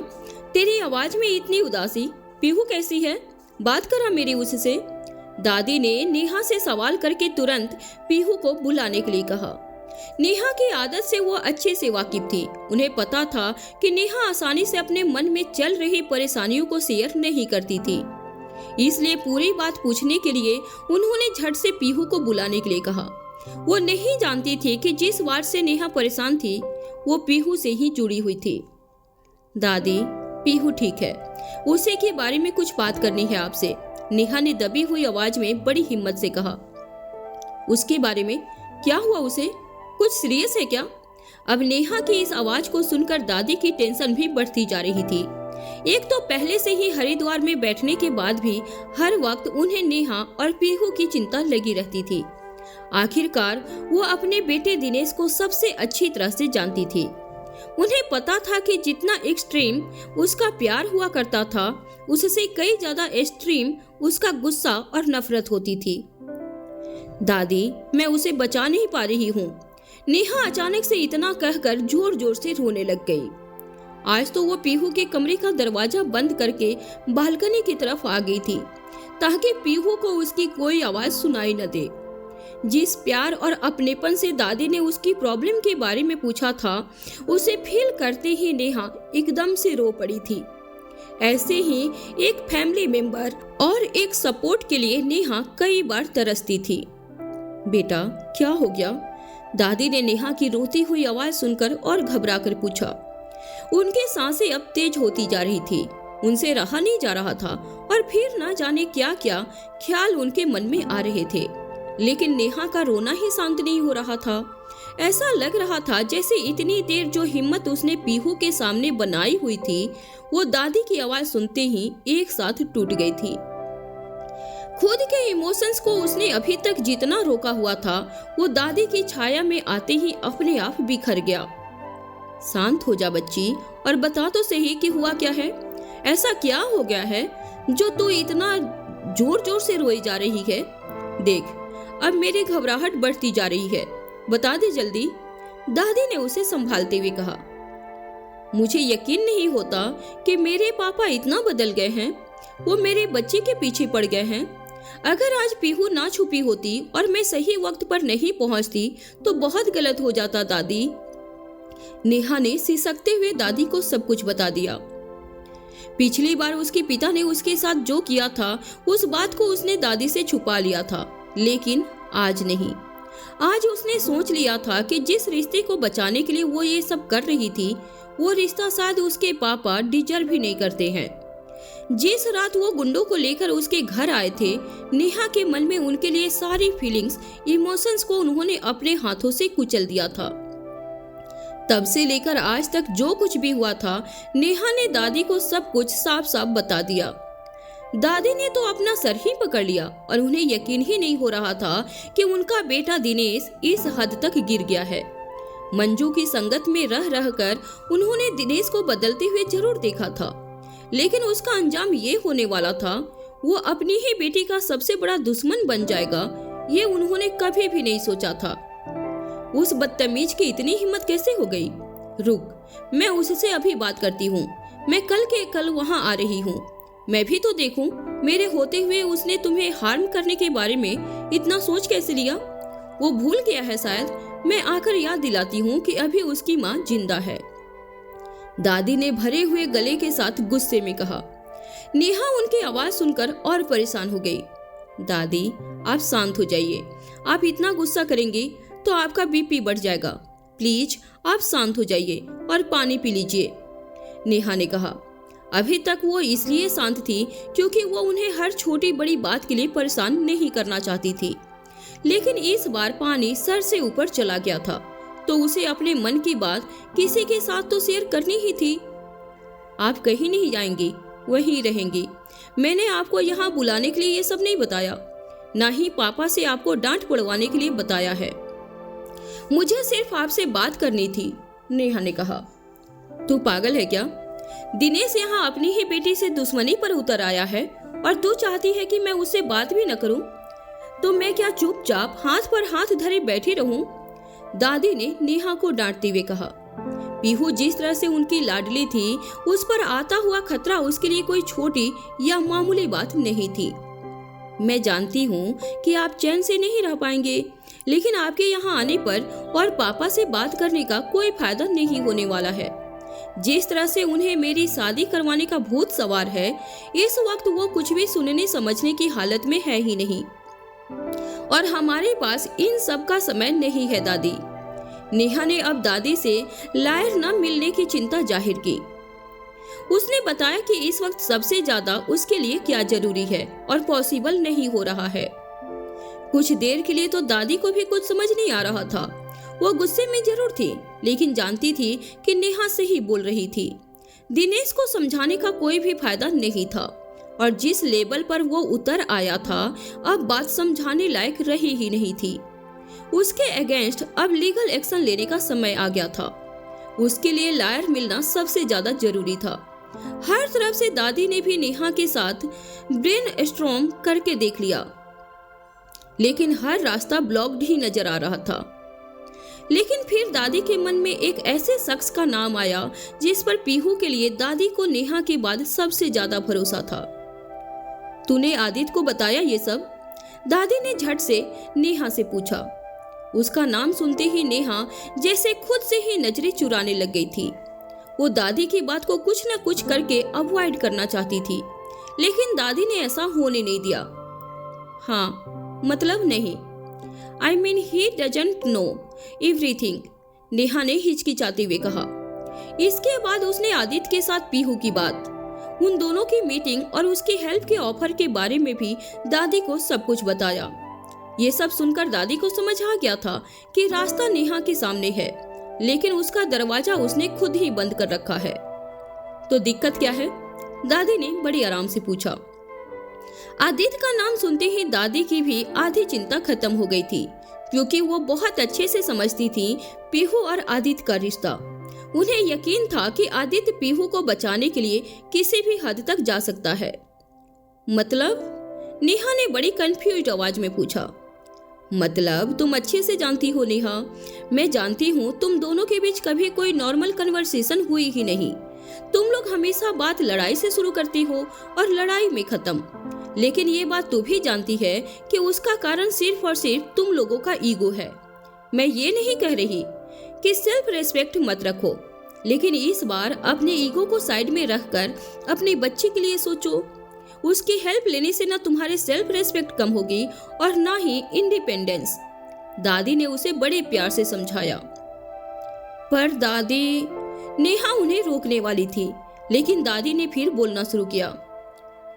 तेरी आवाज में इतनी उदासी। पीहू कैसी है? बात करा मेरी उससे। दादी ने नेहा से सवाल करके तुरंत पीहू को बुलाने के लिए कहा। नेहा की आदत से वो अच्छे से वाकिफ थी। उन्हें पता था कि नेहा आसानी से अपने मन में चल रही परेशानियों को शेयर नहीं करती थी, इसलिए पूरी बात पूछने के लिए उन्होंने झट से पीहू को बुलाने के लिए कहा। वो नहीं जानती थी कि जिस बात से नेहा परेशान थी वो पीहू से ही जुड़ी हुई थी। दादी, पीहू ठीक है, उसे के बारे में कुछ बात करनी है आपसे, नेहा ने दबी हुई आवाज में बड़ी हिम्मत से कहा। उसके बारे में? क्या हुआ उसे? कुछ सीरियस है क्या? अब नेहा की इस आवाज को सुनकर दादी की टेंशन भी बढ़ती जा रही थी। एक तो पहले से ही हरिद्वार में बैठने के बाद भी हर वक्त उन्हें नेहा और पीहू की चिंता लगी रहती थी। आखिरकार वो अपने बेटे दिनेश को सबसे अच्छी तरह से जानती थी। उन्हें पता था कि जितना एक्सट्रीम उसका प्यार हुआ करता था उससे कई ज्यादा एक्सट्रीम उसका गुस्सा और नफरत होती थी। दादी, मैं उसे बचा नहीं पा रही हूँ। नेहा अचानक से इतना कहकर जोर जोर से रोने लग गई। आज तो वो पीहू के कमरे का दरवाजा बंद करके बालकनी की तरफ आ गई थी ताकि पीहू को उसकी कोई आवाज सुनाई न दे। जिस प्यार और अपनेपन से दादी ने उसकी प्रॉब्लम के बारे में पूछा था उसे फील करते ही नेहा एकदम से रो पड़ी थी। ऐसे ही एक फैमिली मेंबर और एक सपोर्ट के लिए नेहा कई बार तरसती थी। बेटा, क्या हो गया? दादी ने नेहा की रोती हुई आवाज सुनकर और घबरा कर पूछा। उनकी सांसें अब तेज होती जा रही थी। उनसे रहा नहीं जा रहा था और फिर न जाने क्या क्या ख्याल उनके मन में आ रहे थे, लेकिन नेहा का रोना ही शांत नहीं हो रहा था। ऐसा लग रहा था जैसे इतनी देर जो हिम्मत उसने पीहू के सामने बनाई हुई थी वो दादी की आवाज सुनते ही एक साथ टूट गई थी। खुद के इमोशंस को उसने अभी तक जितना रोका हुआ था वो दादी की छाया में आते ही अपने आप बिखर गया। शांत हो जा बच्ची और बता तो सही कि हुआ क्या है। ऐसा क्या हो गया है जो तू इतना जोर जोर से रोई जा रही है? देख, अब मेरी घबराहट बढ़ती जा रही है, बता दे जल्दी, दादी ने उसे संभालते हुए कहा। मुझे यकीन नहीं होता कि मेरे पापा इतना बदल गए हैं। वो मेरे बच्चे के पीछे पड़ गए हैं। अगर आज पीहू ना छुपी होती और मैं सही वक्त पर नहीं पहुंचती तो बहुत गलत हो जाता दादी। नेहा ने सिसकते हुए दादी को सब कुछ बता दिया। पिछली बार उसके पिता ने उसके साथ जो किया था उस बात को उसने दादी से छुपा लिया था, लेकिन आज नहीं। आज उसने सोच लिया था कि जिस रिश्ते को बचाने के लिए वो ये सब कर रही थी वो रिश्ता शायद उसके पापा डिजर्व भी नहीं करते हैं। जिस रात वो गुंडों को लेकर उसके घर आए थे, नेहा के मन में उनके लिए सारी फीलिंग्स, इमोशंस को उन्होंने अपने हाथों से कुचल दिया था। तब से लेकर आज तक जो कुछ भी हुआ था, नेहा ने दादी को सब कुछ साफ साफ बता दिया। दादी ने तो अपना सर ही पकड़ लिया और उन्हें यकीन ही नहीं हो रहा था कि उनका बेटा दिनेश इस हद तक गिर गया है। मंजू की संगत में रह रहकर उन्होंने दिनेश को बदलते हुए जरूर देखा था, लेकिन उसका अंजाम ये होने वाला था, वो अपनी ही बेटी का सबसे बड़ा दुश्मन बन जाएगा, ये उन्होंने कभी भी नहीं सोचा था। उस बदतमीज की इतनी हिम्मत कैसे हो गई? रुक, मैं उससे अभी बात करती हूँ। मैं कल के कल वहाँ आ रही हूँ। मैं भी तो देखूं, मेरे होते हुए उसने तुम्हें हार्म करने के बारे में इतना सोच कैसे लिया? वो भूल गया है शायद। मैं आकर याद दिलाती हूँ कि अभी उसकी माँ जिंदा है। दादी ने भरे हुए गले के साथ गुस्से में कहा। नेहा उनकी आवाज सुनकर और परेशान हो गई। दादी, आप शांत हो जाइए। आप इतना गुस्सा करेंगे तो आपका बीपी बढ़ जाएगा। प्लीज आप शांत हो जाइए और पानी पी लीजिए, नेहा ने कहा। अभी तक वो इसलिए शांत थी क्योंकि वो उन्हें हर छोटी बड़ी बात के लिए परेशान नहीं करना चाहती थी, लेकिन इस बार पानी सर से ऊपर चला गया था, तो उसे अपने मन की बात किसी के साथ तो शेयर करनी ही थी। आप कहीं नहीं जाएंगी, वहीं रहेंगी। मैंने आपको यहाँ बुलाने के लिए ये सब नहीं बताया, ना ही पापा से आपको डांट पड़वाने के लिए बताया है। मुझे सिर्फ आपसे बात करनी थी, नेहा ने कहा। तू पागल है क्या? दिनेश यहाँ अपनी ही बेटी से दुश्मनी पर उतर आया है और तू चाहती है कि मैं उससे बात भी न करूं? तो मैं क्या चुपचाप हाथ पर हाथ धरे बैठी रहूं? दादी ने नेहा को डांटते हुए कहा। पीहू जिस तरह से उनकी लाडली थी, उस पर आता हुआ खतरा उसके लिए कोई छोटी या मामूली बात नहीं थी। मैं जानती हूँ कि आप चैन से नहीं रह पाएंगे, लेकिन आपके यहाँ आने पर और पापा से बात करने का कोई फायदा नहीं होने वाला है। जिस तरह से उन्हें मेरी शादी करवाने का भूत सवार है, इस वक्त वो कुछ भी सुनने समझने की हालत में है ही नहीं, और हमारे पास इन सब का समय नहीं है दादी। नेहा ने अब दादी से लायर न मिलने की चिंता जाहिर की। उसने बताया कि इस वक्त सबसे ज्यादा उसके लिए क्या जरूरी है और पॉसिबल नहीं हो रहा है। कुछ देर के लिए तो दादी को भी कुछ समझ नहीं आ रहा था। वो गुस्से में जरूर थी, लेकिन जानती थी कि नेहा सही बोल रही थी। दिनेश को समझाने का कोई भी फायदा नहीं था, और जिस लेवल पर वो उतर आया था, अब बात समझाने लायक रही ही नहीं थी। उसके अगेंस्ट अब लीगल एक्शन लेने का समय आ गया था। उसके लिए लायर मिलना सबसे ज्यादा जरूरी था। हर तरफ से दादी ने भी नेहा के साथ ब्रेन स्ट्रॉम करके देख लिया, लेकिन हर रास्ता ब्लॉक्ड ही नजर आ रहा था। लेकिन फिर दादी के मन में एक ऐसे शख्स का नाम आया जिस पर पीहू के लिए दादी को नेहा के बाद सबसे ज्यादा भरोसा था। तूने आदित्य को बताया ये सब? दादी ने झट से नेहा से पूछा। उसका नाम सुनते ही नेहा जैसे खुद से ही नजरें चुराने लग गई थी। वो दादी की बात को कुछ न कुछ करके अवॉइड करना चाहती थी, लेकिन दादी ने ऐसा होने नहीं दिया। हाँ, मतलब नहीं। I mean he doesn't know everything, Neha ने हिचकिचाते हुए कहा। इसके बाद उसने आदित्य के साथ पीहू की बात, उन दोनों की मीटिंग और उसकी हेल्प के ऑफर के बारे में भी दादी को सब कुछ बताया। ये सब सुनकर दादी को समझ आ गया था कि रास्ता नेहा के सामने है, लेकिन उसका दरवाजा उसने खुद ही बंद कर रखा है। तो दिक्कत क्या है? दादी ने बड़ी आराम से पूछा। आदित्य का नाम सुनते ही दादी की भी आधी चिंता खत्म हो गई थी, क्योंकि वो बहुत अच्छे से समझती थी पीहू और आदित्य का रिश्ता। उन्हें यकीन था कि आदित्य पीहू को बचाने के लिए किसी भी हद तक जा सकता है। मतलब? नेहा ने बड़ी कंफ्यूज्ड आवाज में पूछा। मतलब तुम अच्छे से जानती हो नेहा। मैं जानती हूँ तुम दोनों के बीच कभी कोई नॉर्मल कन्वर्सेशन हुई ही नहीं। तुम लोग हमेशा बात लड़ाई से शुरू करती हो और लड़ाई में खत्म। लेकिन ये बात तू भी जानती है कि उसका कारण सिर्फ और सिर्फ तुम लोगों का ईगो है। मैं ये नहीं कह रही कि सेल्फ रेस्पेक्ट मत रखो, लेकिन इस बार अपने ईगो को साइड में रखकर अपने बच्चे के लिए सोचो। उसकी हेल्प लेने से न तुम्हारे सेल्फ रेस्पेक्ट कम होगी और ना ही इंडिपेंडेंस। दादी ने उसे बड़े प्यार से समझाया। पर दादी, नेहा उन्हें रोकने वाली थी, लेकिन दादी ने फिर बोलना शुरू किया।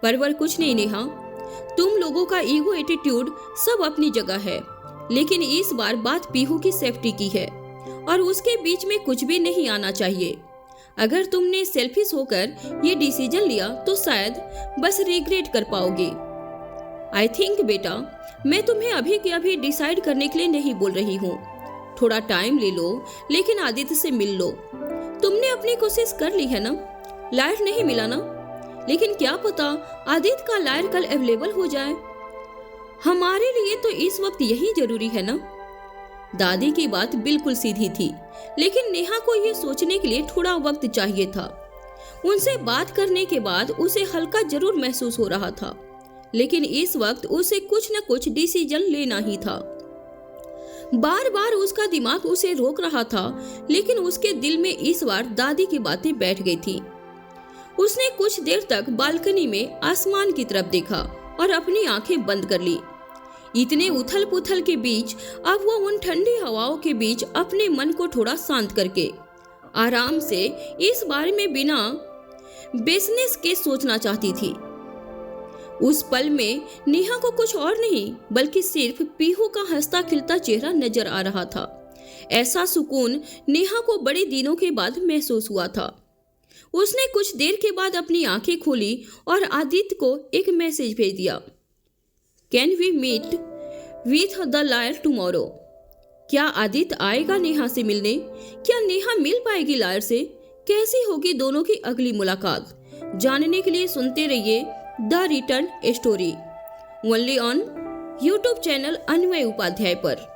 परवर कुछ नहीं नेहा, तुम लोगों का ईगो एटीट्यूड सब अपनी जगह है, लेकिन इस बार बात पीहू की सेफ्टी की है और उसके बीच में कुछ भी नहीं आना चाहिए। अगर तुमने सेल्फिश होकर ये डिसीजन लिया तो शायद बस रिग्रेट कर पाओगे। आई थिंक बेटा, मैं तुम्हें अभी के अभी डिसाइड करने के लिए नहीं बोल रही हूँ। थोड़ा टाइम ले लो, लेकिन आदित्य से मिल लो। तुमने अपनी कोशिश कर ली है ना, लायर नहीं मिला ना, लेकिन क्या पता आदित्य का लायर कल अवेलेबल हो जाए। हमारे लिए तो इस वक्त यही जरूरी है ना। दादी की बात बिल्कुल सीधी थी, लेकिन नेहा को ये सोचने के लिए थोड़ा वक्त चाहिए था। उनसे बात करने के बाद उसे हल्का जरूर महसूस हो रहा था, लेकिन इस वक्त उसे कुछ न कुछ डिसीजन लेना ही था। बार बार उसका दिमाग उसे रोक रहा था, लेकिन उसके दिल में इस बार दादी की बातें बैठ गई थी। उसने कुछ देर तक बालकनी में आसमान की तरफ देखा और अपनी आंखें बंद कर ली। इतने उथल पुथल के बीच अब वो उन ठंडी हवाओं के बीच अपने मन को थोड़ा शांत करके आराम से इस बारे में बिना बिजनेस के सोचना चाहती थी। उस पल में नेहा को कुछ और नहीं बल्कि सिर्फ पीहू का हंसता खिलता चेहरा नजर आ रहा था। ऐसा सुकून नेहा को बड़े दिनों के बाद महसूस हुआ था। उसने कुछ देर के बाद अपनी आंखें खोली और आदित्य को एक मैसेज भेज दिया। Can we meet with the lawyer tomorrow? क्या आदित्य आएगा नेहा से मिलने? क्या नेहा मिल पाएगी लायर से? कैसी होगी दोनों की अगली मुलाकात? जानने के लिए सुनते रहिए the return story only on YouTube channel अन्वय उपाध्याय पर।